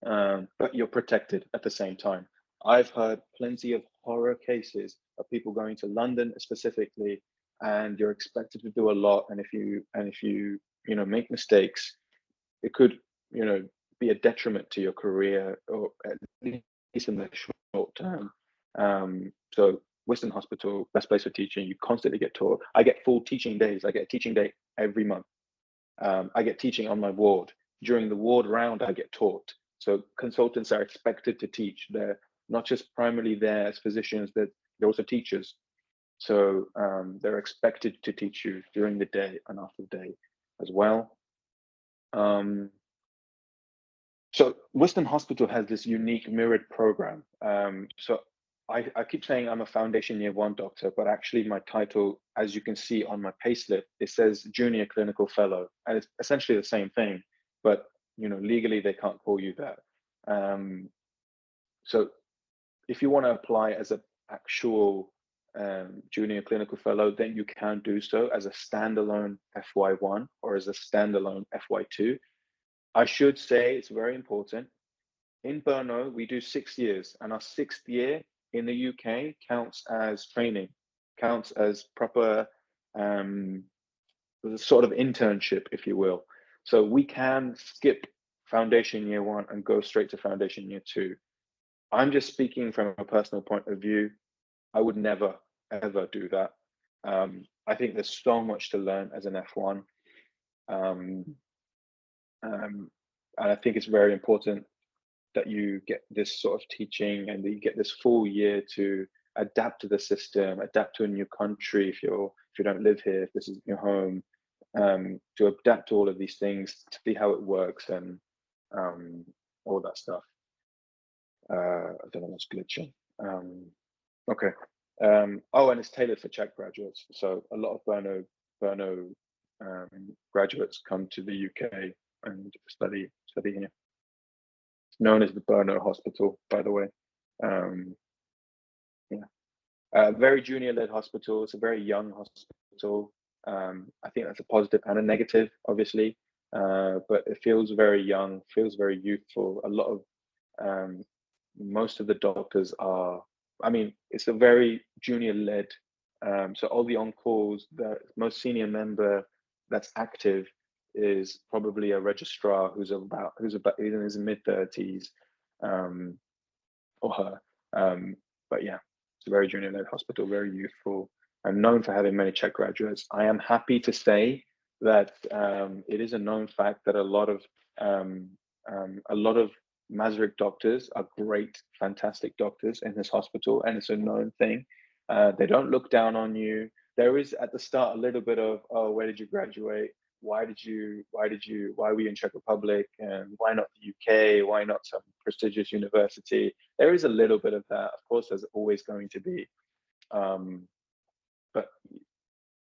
but you're protected at the same time. I've heard plenty of horror cases of people going to London specifically, and you're expected to do a lot. And if you make mistakes, it could be a detriment to your career, or at least in the short term. So Wiston Hospital, best place for teaching. You constantly get taught. I get full teaching days. I get a teaching day every month. I get teaching on my ward. During the ward round, I get taught. So consultants are expected to teach. They're not just primarily there as physicians, they're also teachers. So they're expected to teach you during the day and after the day as well. So Wiston Hospital has this unique mirrored program. So I keep saying I'm a foundation year 1 doctor, but actually my title, as you can see on my payslip, it says junior clinical fellow, and it's essentially the same thing, but legally they can't call you that. So if you want to apply as an actual junior clinical fellow, then you can do so as a standalone FY1 or as a standalone FY2. I should say it's very important. In Brno, we do 6 years, and our 6th year in the UK counts as training, counts as proper sort of internship, if you will. So we can skip foundation year 1 and go straight to foundation year 2. I'm just speaking from a personal point of view. I would never, ever do that. I think there's so much to learn as an F1. And I think it's very important that you get this sort of teaching and that you get this full year to adapt to the system, adapt to a new country if you don't live here, if this is your home, to adapt to all of these things, to see how it works and all that stuff. I don't know what's glitching. Okay. Oh, and it's tailored for Czech graduates. So a lot of Brno graduates come to the UK and study here. It's known as the Brno Hospital, by the way. Very junior-led hospital. It's a very young hospital. I think that's a positive and a negative, obviously, but it feels very young, feels very youthful. A lot of most of the doctors are. I mean, it's a very junior-led. So all the on-calls, the most senior member that's active is probably a registrar who's about in his mid-30s, or her. But yeah, it's a very junior-led hospital, very youthful, and known for having many Czech graduates. I am happy to say that it is a known fact that a lot of Maastricht doctors are great, fantastic doctors in this hospital, and it's a known thing. They don't look down on you. There is at the start a little bit of, oh, where did you graduate? why were you in Czech Republic, and why not the UK? Why not some prestigious university? There is a little bit of that. Of course, there's always going to be, but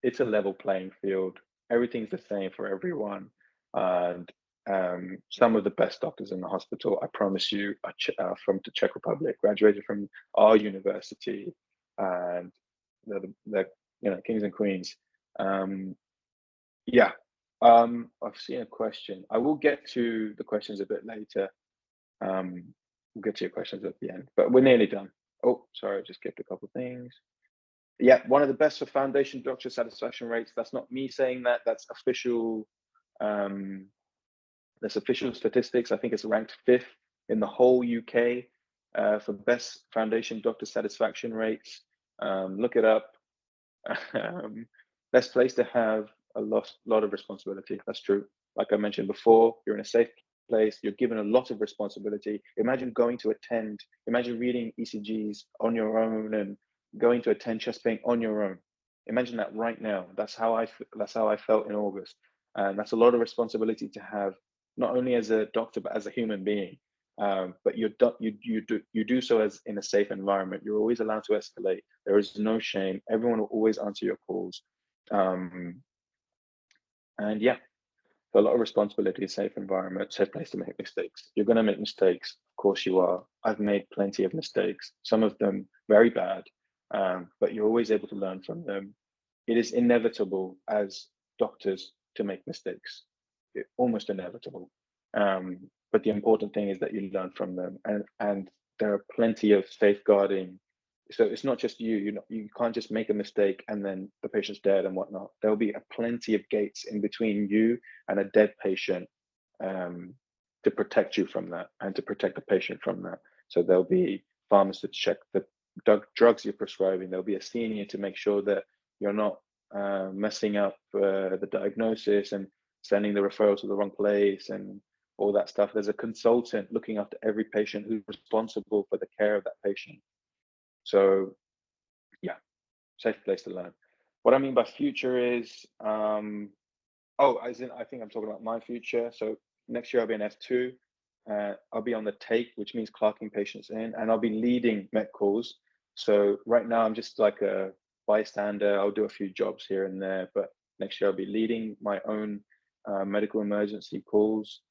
it's a level playing field. Everything's the same for everyone. And some of the best doctors in the hospital, I promise you, are from the Czech Republic, graduated from our university, and they're kings and queens. Yeah, I've seen a question. I will get to the questions a bit later. We'll get to your questions at the end, but we're nearly done. Oh, sorry, I just skipped a couple of things. Yeah, one of the best for foundation doctor satisfaction rates. That's not me saying that. That's official. That's official statistics. I think it's ranked 5th in the whole UK for best foundation doctor satisfaction rates. Look it up. Best place to have a lot of responsibility. That's true. Like I mentioned before, you're in a safe place. You're given a lot of responsibility. Imagine imagine reading ECGs on your own and going to attend chest pain on your own. Imagine that right now. That's how I felt in August, and that's a lot of responsibility to have, not only as a doctor but as a human being. But you do so as in a safe environment. You're always allowed to escalate. There is no shame. Everyone will always answer your calls, and yeah. So a lot of responsibility, safe environment, safe place to make mistakes. You're going to make mistakes. Of course you are. I've made plenty of mistakes, some of them very bad, but you're always able to learn from them. It is inevitable as doctors to make mistakes, almost inevitable. But the important thing is that you learn from them, and there are plenty of safeguarding. So it's not just you can't just make a mistake and then the patient's dead and whatnot. There'll be plenty of gates in between you and a dead patient, to protect you from that and to protect the patient from that. So there'll be pharmacists check the drugs you're prescribing. There'll be a senior to make sure that you're not messing up the diagnosis and sending the referral to the wrong place and all that stuff. There's a consultant looking after every patient who's responsible for the care of that patient. So yeah, safe place to learn. What I mean by future is, I think I'm talking about my future. So next year I'll be an F2. I'll be on the take, which means clerking patients in, and I'll be leading met calls. So right now I'm just like a bystander. I'll do a few jobs here and there, but next year I'll be leading my own medical emergency calls,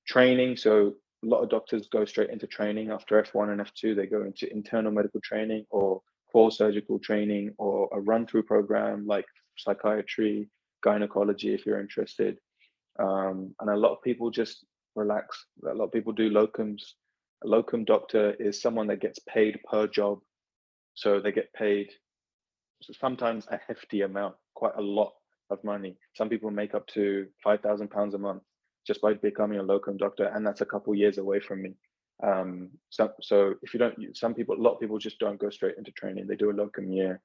training. So a lot of doctors go straight into training after F1 and F2. They go into internal medical training or core surgical training or a run-through program like psychiatry, gynecology, if you're interested. And a lot of people just relax. A lot of people do locums. A locum doctor is someone that gets paid per job. So they get paid sometimes a hefty amount, quite a lot of money. Some people make up to £5,000 a month just by becoming a locum doctor, and that's a couple years away from me. So if you don't, a lot of people just don't go straight into training. They do a locum year.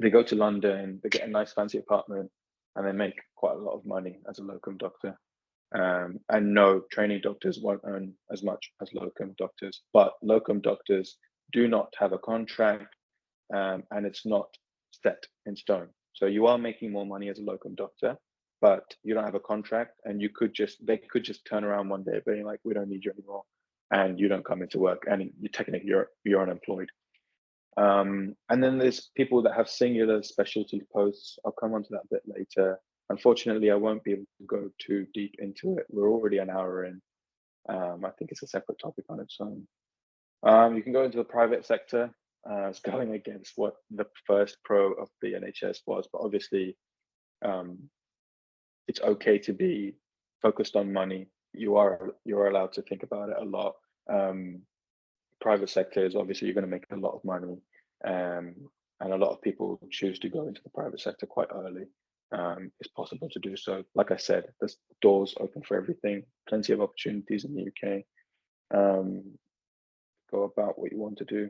They go to London, they get a nice fancy apartment, and they make quite a lot of money as a locum doctor. And no, training doctors won't earn as much as locum doctors, but locum doctors do not have a contract, and it's not set in stone. So you are making more money as a locum doctor, but you don't have a contract, and they could just turn around one day being like, we don't need you anymore, and you don't come into work, and you're unemployed. And then there's people that have singular specialty posts. I'll come on to that a bit later. Unfortunately, I won't be able to go too deep into it. We're already an hour in. I think it's a separate topic on its own. You can go into the private sector. It's going against what the first pro of the NHS was, but obviously it's okay to be focused on money. You're allowed to think about it a lot. Private sector is obviously you're going to make a lot of money, and a lot of people choose to go into the private sector quite early. It's possible to do so. Like I said, there's doors open for everything, plenty of opportunities in the UK. Go about what you want to do.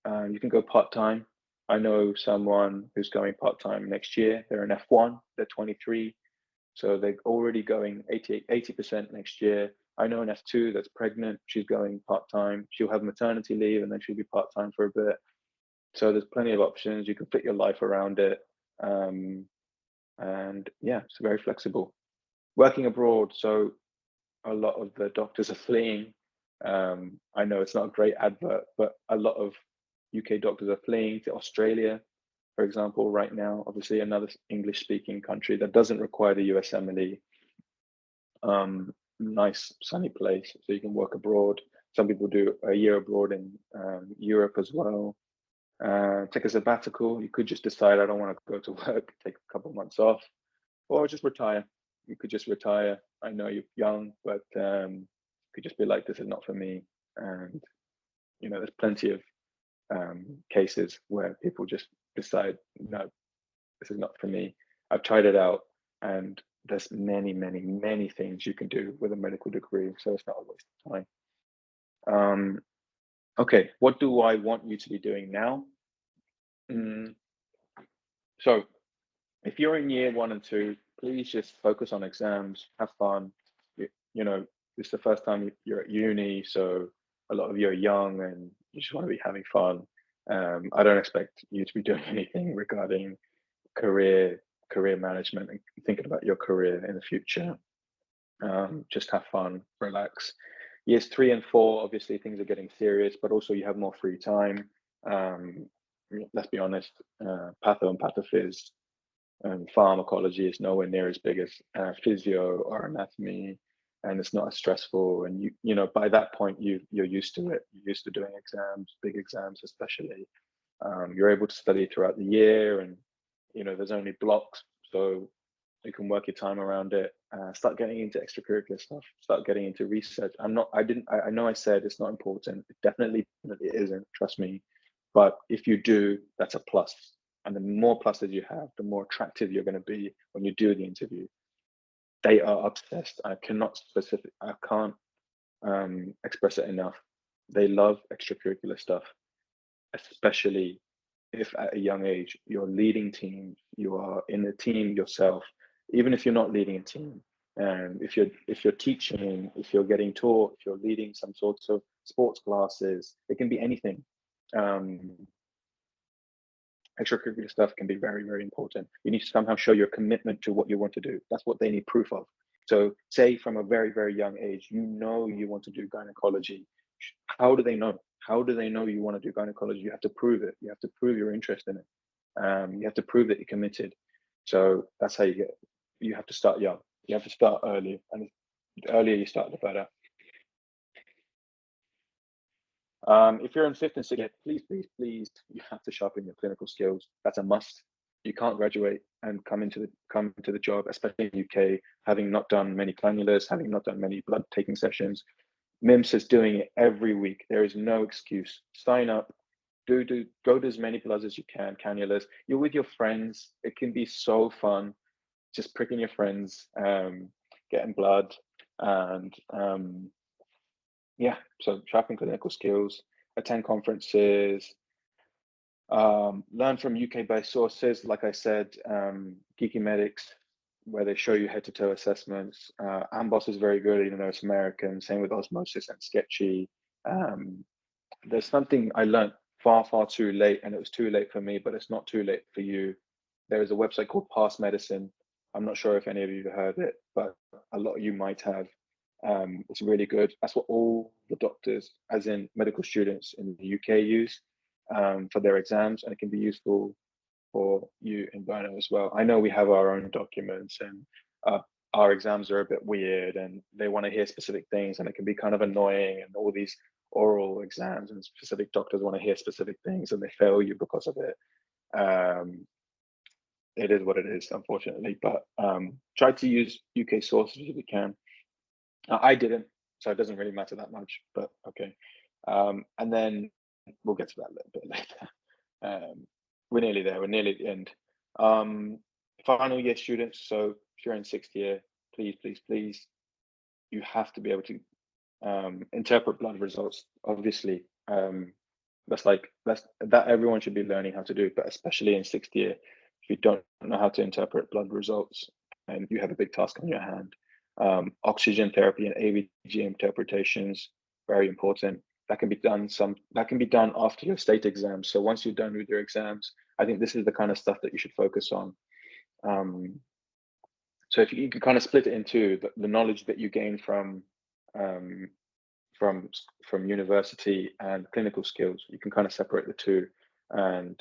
You can go part-time. I know someone who's going part-time next year. They're an F1, they're 23. So they're already going 80% next year. I know an F2 that's pregnant. She's going part-time. She'll have maternity leave and then she'll be part-time for a bit. So there's plenty of options. You can fit your life around it. And yeah, it's very flexible. Working abroad, so a lot of the doctors are fleeing. I know it's not a great advert, but a lot of UK doctors are fleeing to Australia, for example, right now. Obviously, another English-speaking country that doesn't require the USMLE. Nice sunny place, so you can work abroad. Some people do a year abroad in Europe as well. Take a sabbatical. You could just decide I don't want to go to work, take a couple months off, or just retire. You could just retire. I know you're young, but you could just be like, this is not for me. And there's plenty of cases where people just decide, no, this is not for me. I've tried it out, and there's many, many, many things you can do with a medical degree, so it's not a waste of time. Okay, what do I want you to be doing now? So if you're in year 1 and 2, please just focus on exams, have fun. It's the first time you're at uni, so a lot of you are young and you just want to be having fun. I don't expect you to be doing anything regarding career management and thinking about your career in the future. Just have fun, relax. Years 3 and 4, obviously things are getting serious, but also you have more free time. Let's be honest, patho and pathophys pharmacology is nowhere near as big as physio or anatomy, and it's not as stressful. And by that point you're used to it. You're used to doing exams, big exams especially. You're able to study throughout the year, and there's only blocks, so you can work your time around it. Start getting into extracurricular stuff. Start getting into research. I know I said it's not important. It definitely isn't. Trust me. But if you do, that's a plus. And the more pluses you have, the more attractive you're going to be when you do the interview. They are obsessed. I can't express it enough. They love extracurricular stuff, especially if at a young age you're leading teams, you are in a team yourself. Even if you're not leading a team, if you're teaching, if you're getting taught, if you're leading some sorts of sports classes, it can be anything. Extracurricular stuff can be very, very important. You need to somehow show your commitment to what you want to do. That's what they need proof of. So say from a very, very young age, you want to do gynecology. How do they know? How do they know you want to do gynecology? You have to prove it. You have to prove your interest in it. You have to prove that you're committed. So that's how you have to start young. You have to start early. And the earlier you start, the better. If you're in 5th and 6th, please, you have to sharpen your clinical skills. That's a must. You can't graduate and come into the job, especially in the UK, having not done many cannulas, having not done many blood taking sessions. MIMSA is doing it every week. There is no excuse. Sign up, go to as many bloods as you can, cannulas. You're with your friends. It can be so fun, just pricking your friends, getting blood, and so sharpen clinical skills, attend conferences, learn from UK-based sources, like I said, Geeky Medics, where they show you head-to-toe assessments. Amboss is very good, even though it's American. Same with Osmosis and Sketchy. There's something I learned far, far too late, and it was too late for me, but it's not too late for you. There is a website called Past Medicine. I'm not sure if any of you have heard it, but a lot of you might have. It's really good. That's what all the doctors, as in medical students in the UK, use for their exams, and it can be useful for you in Burno as well. I know we have our own documents, and our exams are a bit weird, and they want to hear specific things, and it can be kind of annoying, and all these oral exams and specific doctors want to hear specific things, and they fail you because of it. It is what it is, unfortunately, but try to use UK sources if you can. I didn't, so it doesn't really matter that much, but okay. And then we'll get to that a little bit later. We're nearly there, we're nearly at the end. Final year students, so if you're in 6th year, please, you have to be able to interpret blood results, obviously. That everyone should be learning how to do, but especially in 6th year, if you don't know how to interpret blood results, and you have a big task on your hand. Oxygen therapy and ABG interpretations, very important. That can be done after your state exams. So once you're done with your exams, I think this is the kind of stuff that you should focus on. So if you can kind of split it into the knowledge that you gain um, from university and clinical skills, you can kind of separate the two. And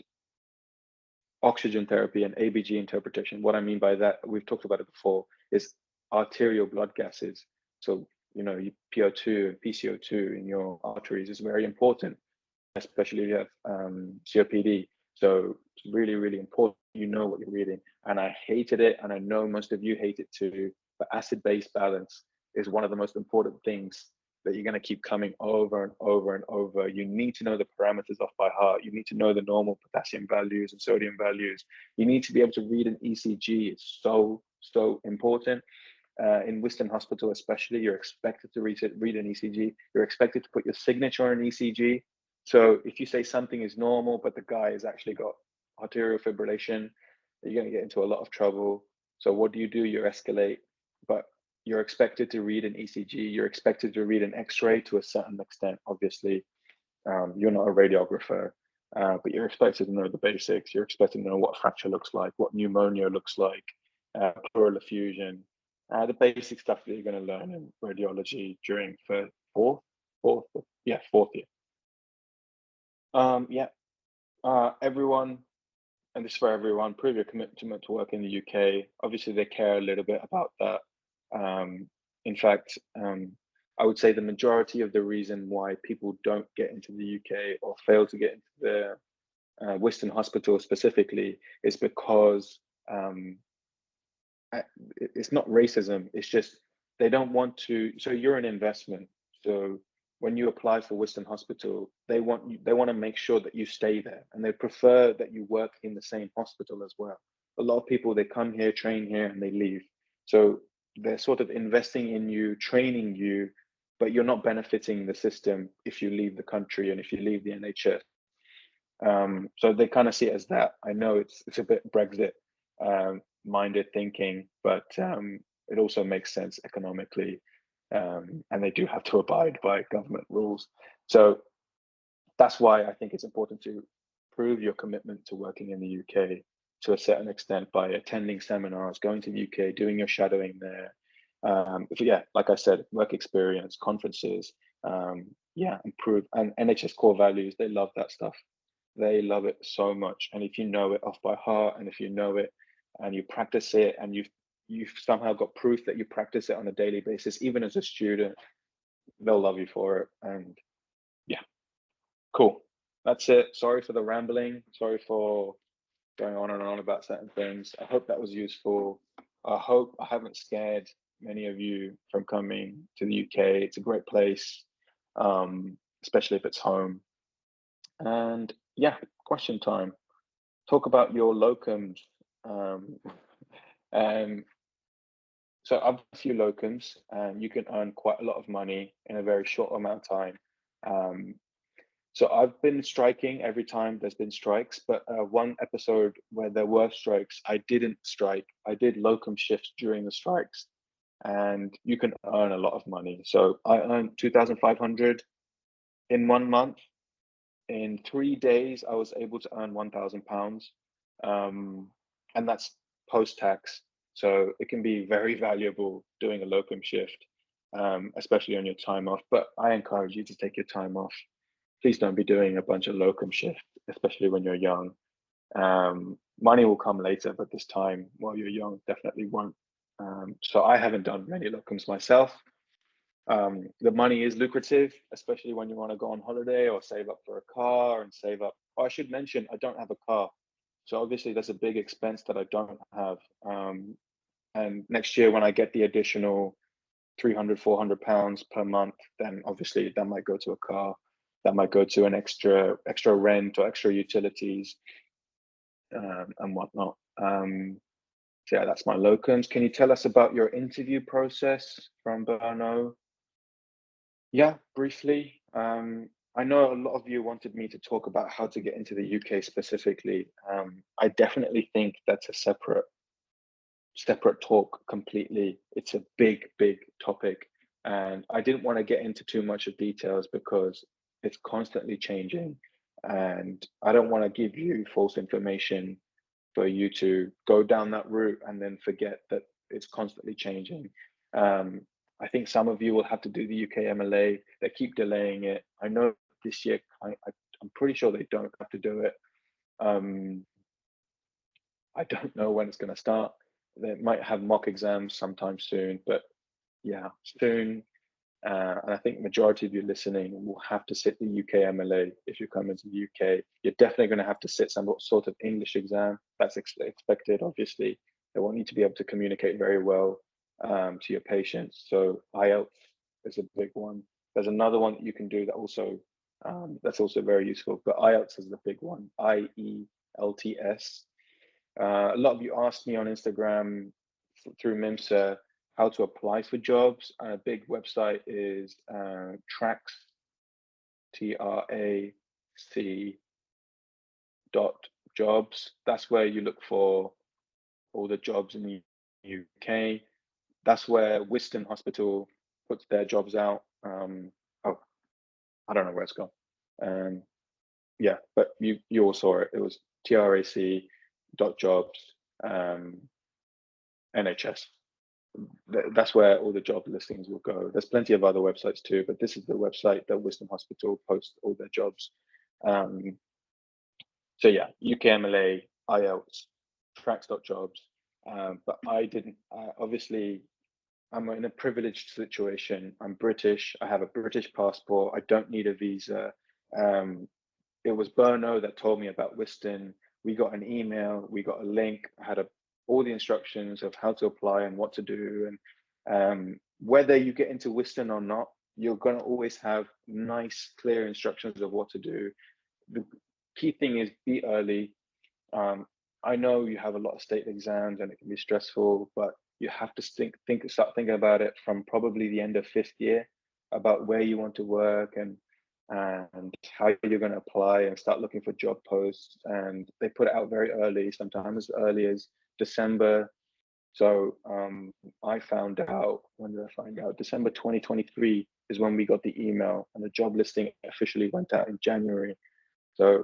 oxygen therapy and ABG interpretation, what I mean by that, we've talked about it before, is arterial blood gases. So, PO2 and PCO2 in your arteries is very important, especially if you have COPD. So it's really, really important you know what you're reading. And I hated it, and I know most of you hate it too, but acid-base balance is one of the most important things that you're going to keep coming over and over and over. You need to know the parameters off by heart. You need to know the normal potassium values and sodium values. You need to be able to read an ECG. It's so, so important. In Wiston Hospital especially, you're expected to read an ECG. You're expected to put your signature on an ECG. So if you say something is normal, but the guy has actually got arterial fibrillation, you're going to get into a lot of trouble. So what do? You escalate, but you're expected to read an ECG. You're expected to read an X-ray to a certain extent, obviously. You're not a radiographer, but you're expected to know the basics. You're expected to know what fracture looks like, what pneumonia looks like, pleural effusion, the basic stuff that you're going to learn in radiology during fourth year. Everyone, and this is for everyone, prove your commitment to work in the UK. Obviously, they care a little bit about that. In fact, I would say the majority of the reason why people don't get into the UK or fail to get into the Wiston Hospital specifically is because it's not racism. It's just they don't want to. So you're an investment. So when you apply for Wiston Hospital, they want to make sure that you stay there, and they prefer that you work in the same hospital as well. A lot of people, they come here, train here, and they leave. So they're sort of investing in you, training you, but you're not benefiting the system if you leave the country and if you leave the NHS. So they kind of see it as that. I know it's a bit Brexit minded thinking, but it also makes sense economically. And they do have to abide by government rules. So that's why I think it's important to prove your commitment to working in the UK to a certain extent by attending seminars, going to the UK, doing your shadowing there. Like I said, work experience, conferences, improve. And NHS core values, they love that stuff. They love it so much. And if you know it off by heart, and if you know it and you practice it, and you've somehow got proof that you practice it on a daily basis, even as a student, they'll love you for it. And yeah, cool. That's it. Sorry for the rambling. Sorry for going on and on about certain things. I hope that was useful. I hope I haven't scared many of you from coming to the UK. It's a great place, especially if it's home. And yeah, question time. Talk about your locums. So I've a few locums, and you can earn quite a lot of money in a very short amount of time. So I've been striking every time there's been strikes, but one episode where there were strikes, I didn't strike. I did locum shifts during the strikes, and you can earn a lot of money. So I earned 2,500 in 1 month. In 3 days, I was able to earn £1,000, and that's post-tax. So it can be very valuable doing a locum shift, especially on your time off. But I encourage you to take your time off. Please don't be doing a bunch of locum shifts, especially when you're young. Money will come later, but this time while you're young, definitely won't. So I haven't done many locums myself. The money is lucrative, especially when you want to go on holiday or save up for a car and save up. Oh, I should mention, I don't have a car. So obviously that's a big expense that I don't have. And next year when I get the additional 300, 400 pounds per month, then obviously that might go to a car. That might go to an extra rent or extra utilities and whatnot. So yeah, that's my locums. Can you tell us about your interview process from Brno? Yeah, briefly. I know a lot of you wanted me to talk about how to get into the UK specifically. I definitely think that's a separate talk completely. It's a big topic, and I didn't want to get into too much of details because it's constantly changing, and I don't want to give you false information for you to go down that route and then forget that it's constantly changing. I think some of you will have to do the UK MLA. They keep delaying it. I know this year, I'm pretty sure they don't have to do it. I don't know when it's going to start. They might have mock exams sometime soon, but yeah, soon. And I think majority of you listening will have to sit the UK MLA if you come into the UK. You're definitely going to have to sit some sort of English exam. That's expected, obviously. They want you to be able to communicate very well to your patients. So IELTS is a big one. There's another one that you can do that also that's also very useful, but IELTS is the big one, IELTS. A lot of you asked me on Instagram through MIMSA how to apply for jobs. A big website is Trax, TRAC .jobs. That's where you look for all the jobs in the UK. That's where Wiston Hospital puts their jobs out. Oh, I don't know where it's gone. Yeah, but you all saw it. It was TRAC.jobs, NHS. That's where all the job listings will go. There's plenty of other websites too, but this is the website that Wiston Hospital posts all their jobs. So yeah, UKMLA, IELTS, Trax.jobs. But I didn't, obviously, I'm in a privileged situation. I'm British. I have a British passport. I don't need a visa. It was Berno that told me about Wiston. We got an email, we got a link, I had all the instructions of how to apply and what to do. And whether you get into Wiston or not, you're going to always have nice, clear instructions of what to do. The key thing is be early. I know you have a lot of state exams and it can be stressful, but you have to start thinking about it from probably the end of 5th year, about where you want to work and how you're going to apply, and start looking for job posts. And they put it out very early, sometimes as early as December. So I found out, when did I find out? December 2023 is when we got the email, and the job listing officially went out in January. So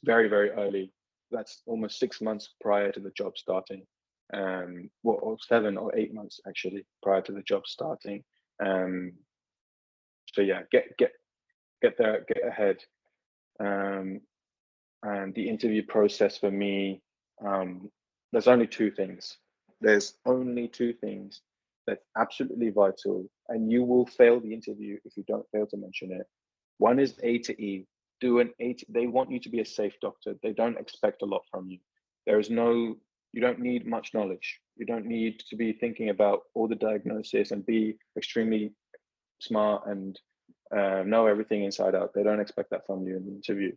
very, very early. That's almost 6 months prior to the job starting. Well, or 7 or 8 months actually prior to the job starting. So yeah, get there, get ahead. And the interview process for me, there's only two things. There's only two things that's absolutely vital, and you will fail the interview if you don't fail to mention it. One is A to E. Do an A. They want you to be a safe doctor. They don't expect a lot from you. You don't need much knowledge. You don't need to be thinking about all the diagnosis and be extremely smart and know everything inside out. They don't expect that from you in the interview.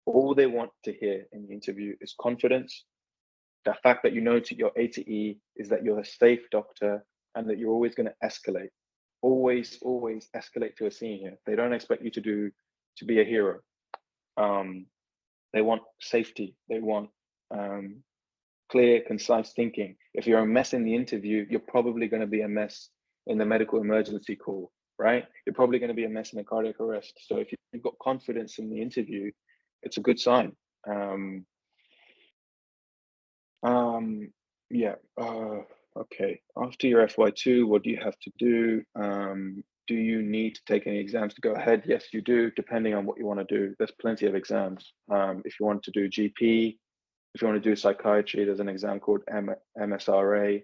All they want to hear in the interview is confidence. The fact that you know your A to E is that you're a safe doctor and that you're always going to escalate. Always escalate to a senior. They don't expect you to be a hero. They want safety. They want clear, concise thinking. If you're a mess in the interview, you're probably going to be a mess in the medical emergency call, right? You're probably going to be a mess in a cardiac arrest. So if you've got confidence in the interview, it's a good sign. Yeah. Okay. After your FY2, what do you have to do? Do you need to take any exams to go ahead? Yes, you do, depending on what you want to do. There's plenty of exams. If you want to do GP, if you want to do psychiatry, there's an exam called MSRA.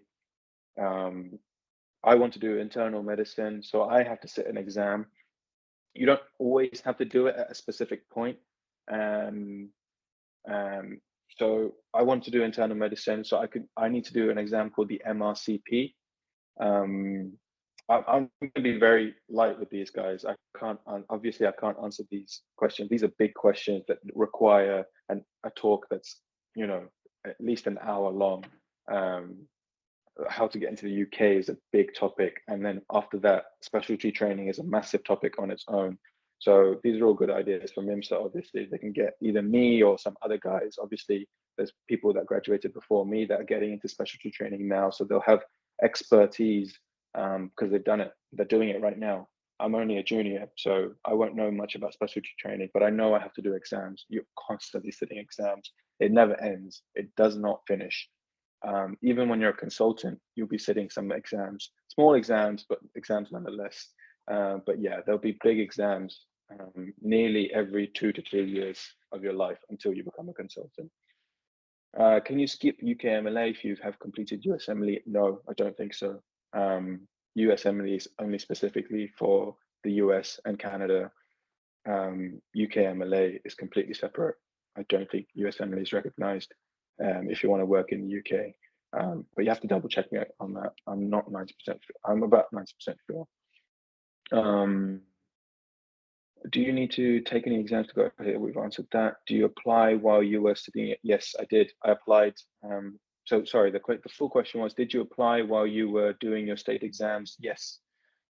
I want to do internal medicine, so I have to sit an exam. You don't always have to do it at a specific point. So I want to do internal medicine, so I need to do an exam called the MRCP. I'm going to be very light with these guys. Obviously I can't answer these questions. These are big questions that require a talk that's, at least an hour long. How to get into the UK is a big topic. And then after that, specialty training is a massive topic on its own. So these are all good ideas from MIMSA. Obviously, they can get either me or some other guys. Obviously, there's people that graduated before me that are getting into specialty training now. So they'll have expertise because they've done it. They're doing it right now. I'm only a junior, so I won't know much about specialty training, but I know I have to do exams. You're constantly sitting exams. It never ends. It does not finish. Even when you're a consultant, you'll be sitting some exams, small exams, but exams nonetheless. But yeah, there'll be big exams nearly every 2 to 3 years of your life until you become a consultant. Can you skip UKMLA if you have completed USMLE? No, I don't think so. USMLE is only specifically for the US and Canada. UKMLA is completely separate. I don't think USMLE is recognized if you want to work in the UK. But you have to double check me on that. I'm not 90% sure. I'm about 90% sure. Do you need to take any exams to go here? We've answered that. Do you apply while you were studying it? Yes, I did. I applied. So sorry, the full question was, did you apply while you were doing your state exams? Yes.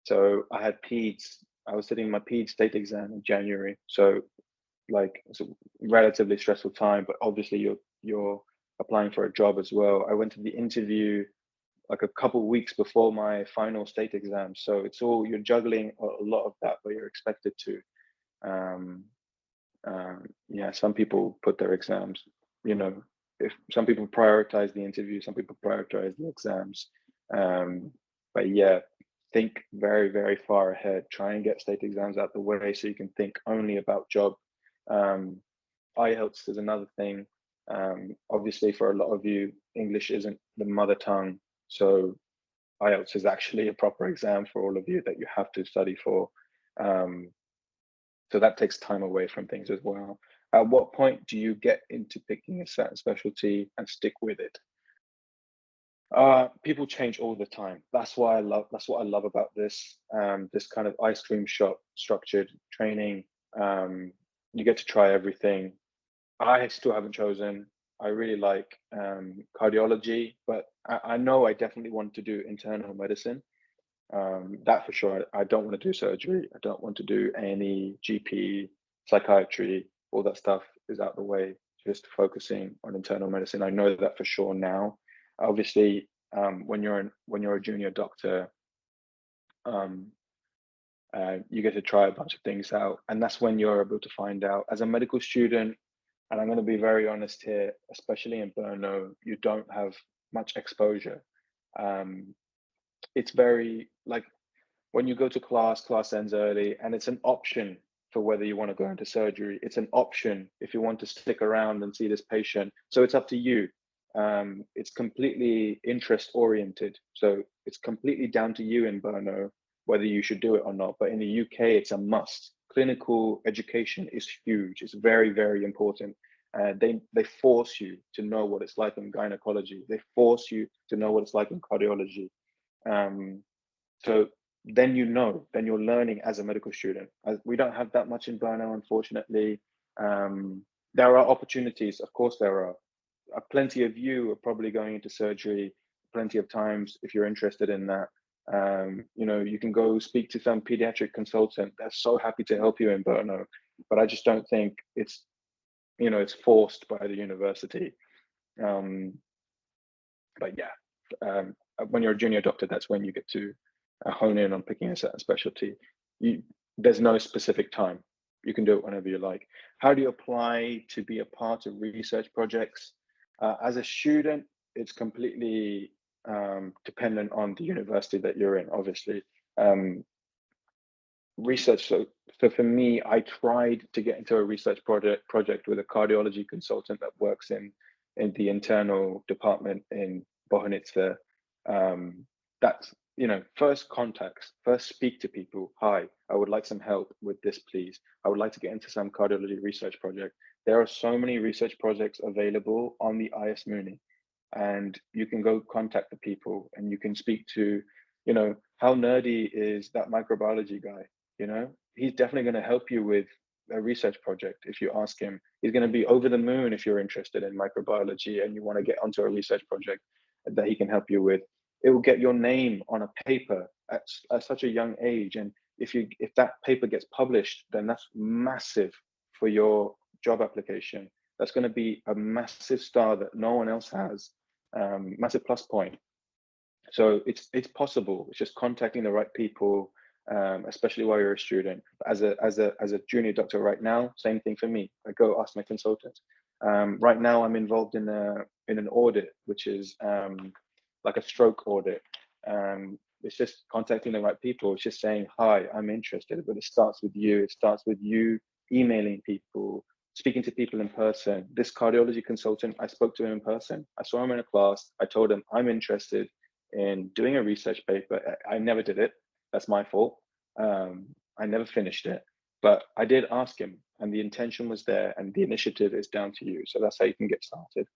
So I had PEDS. I was sitting my PEDS state exam in January. So like it's a relatively stressful time, but obviously you're applying for a job as well. I went to the interview like a couple of weeks before my final state exam. So it's all, you're juggling a lot of that, but you're expected to. Yeah, some people put their exams, if some people prioritize the interview, some people prioritize the exams. But yeah, think very, very far ahead. Try and get state exams out the way so you can think only about job. IELTS is another thing. Obviously, for a lot of you, English isn't the mother tongue. So IELTS is actually a proper exam for all of you that you have to study for. So that takes time away from things as well. At what point do you get into picking a certain specialty and stick with it? People change all the time. That's what I love about this this kind of ice cream shop structured training. You get to try everything. I still haven't chosen. I really like cardiology, but I know I definitely want to do internal medicine. That for sure. I don't want to do surgery. I don't want to do A&E, GP, psychiatry. All that stuff is out the way. Just focusing on internal medicine. I know that for sure now. Obviously, when you're a junior doctor, you get to try a bunch of things out, and that's when you're able to find out. As a medical student, and I'm going to be very honest here, especially in Brno, you don't have much exposure. It's very like when you go to class ends early, and it's an option for whether you want to go into surgery. It's an option if you want to stick around and see this patient. So it's up to you. It's completely interest oriented. So it's completely down to you in Brno whether you should do it or not. But in the UK, it's a must. Clinical education is huge. It's very, very important. They force you to know what it's like in gynecology. They force you to know what it's like in cardiology. So then then you're learning as a medical student. We don't have that much in Brno, unfortunately. There are opportunities, of course there are. Plenty of you are probably going into surgery plenty of times if you're interested in that. You can go speak to some pediatric consultant that's so happy to help you in Brno, but I just don't think it's forced by the university. But yeah, when you're a junior doctor, that's when you get to hone in on picking a certain specialty. There's no specific time. You can do it whenever you like. How do you apply to be a part of research projects? As a student, it's completely dependent on the university that you're in, obviously. Research, so for me, I tried to get into a research project with a cardiology consultant that works in the internal department in Bohunice. That's, first contacts, first speak to people. Hi, I would like some help with this, please. I would like to get into some cardiology research project. There are so many research projects available on the IS-MUNI, and you can go contact the people and you can speak to, how nerdy is that microbiology guy? He's definitely going to help you with a research project. If you ask him, he's going to be over the moon if you're interested in microbiology and you want to get onto a research project that he can help you with. It will get your name on a paper at such a young age, and if that paper gets published, then that's massive for your job application. That's going to be a massive star that no one else has. Massive plus point. So it's possible. It's just contacting the right people, especially while you're a student. As a junior doctor right now, same thing for me. I go ask my consultant. Right now, I'm involved in an audit, which is like a stroke audit. It's just contacting the right people. It's just saying, hi, I'm interested, but it starts with you. It starts with you emailing people, speaking to people in person. This cardiology consultant, I spoke to him in person. I saw him in a class. I told him I'm interested in doing a research paper. I never did it. That's my fault. I never finished it, but I did ask him, and the intention was there, and the initiative is down to you. So that's how you can get started.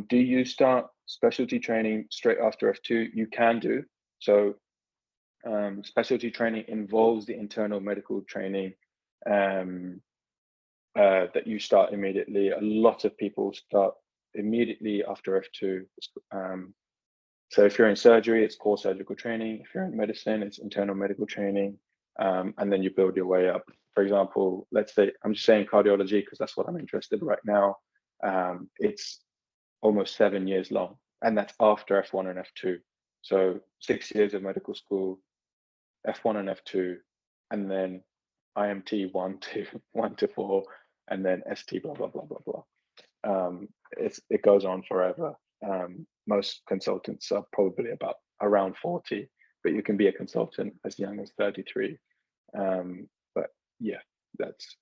Do you start specialty training straight after F2? You can do. So specialty training involves the internal medical training that you start immediately. A lot of people start immediately after F2. So if you're in surgery, it's core surgical training. If you're in medicine, it's internal medical training. And then you build your way up. For example, let's say, I'm just saying cardiology because that's what I'm interested in right now. It's almost 7 years long, and that's after F1 and F2. So 6 years of medical school, F1 and F2, and then IMT 1 to 4, and then ST blah blah blah blah blah. It goes on forever. Most consultants are probably about around 40, but you can be a consultant as young as 33. But yeah, that's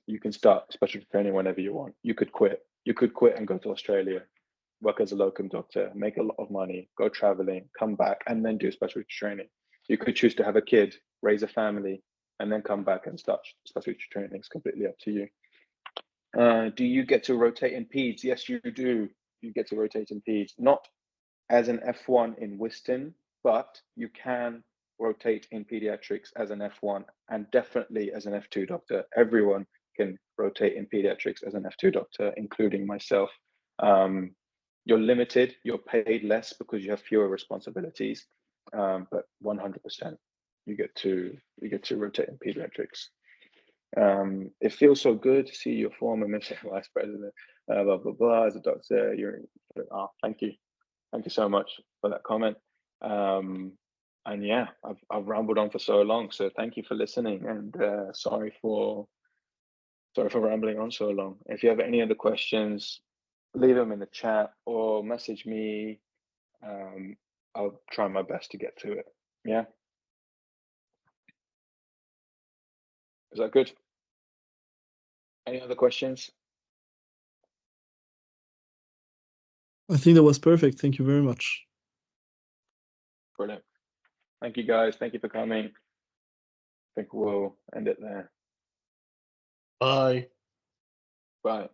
you can start specialty training whenever you want. You could quit. You could quit and go to Australia, work as a locum doctor, make a lot of money, go traveling, come back, and then do specialty training. You could choose to have a kid, raise a family, and then come back and start specialty training. It's completely up to you. Do you get to rotate in peds? Yes, you do. You get to rotate in peds, not as an F1 in Wiston, but you can rotate in pediatrics as an F1 and definitely as an F2 doctor. Everyone can rotate in pediatrics as an F2 doctor, including myself. You're limited, you're paid less because you have fewer responsibilities, but 100% you get to rotate in pediatrics. It feels so good to see your former MIMSA vice president, blah blah blah. As a doctor, thank you. Thank you so much for that comment. And yeah, I've rambled on for so long. So thank you for listening, and sorry for rambling on so long. If you have any other questions, leave them in the chat or message me. I'll try my best to get to it. Yeah. Is that good? Any other questions? I think that was perfect. Thank you very much. Brilliant. Thank you, guys. Thank you for coming. I think we'll end it there. Bye. Bye.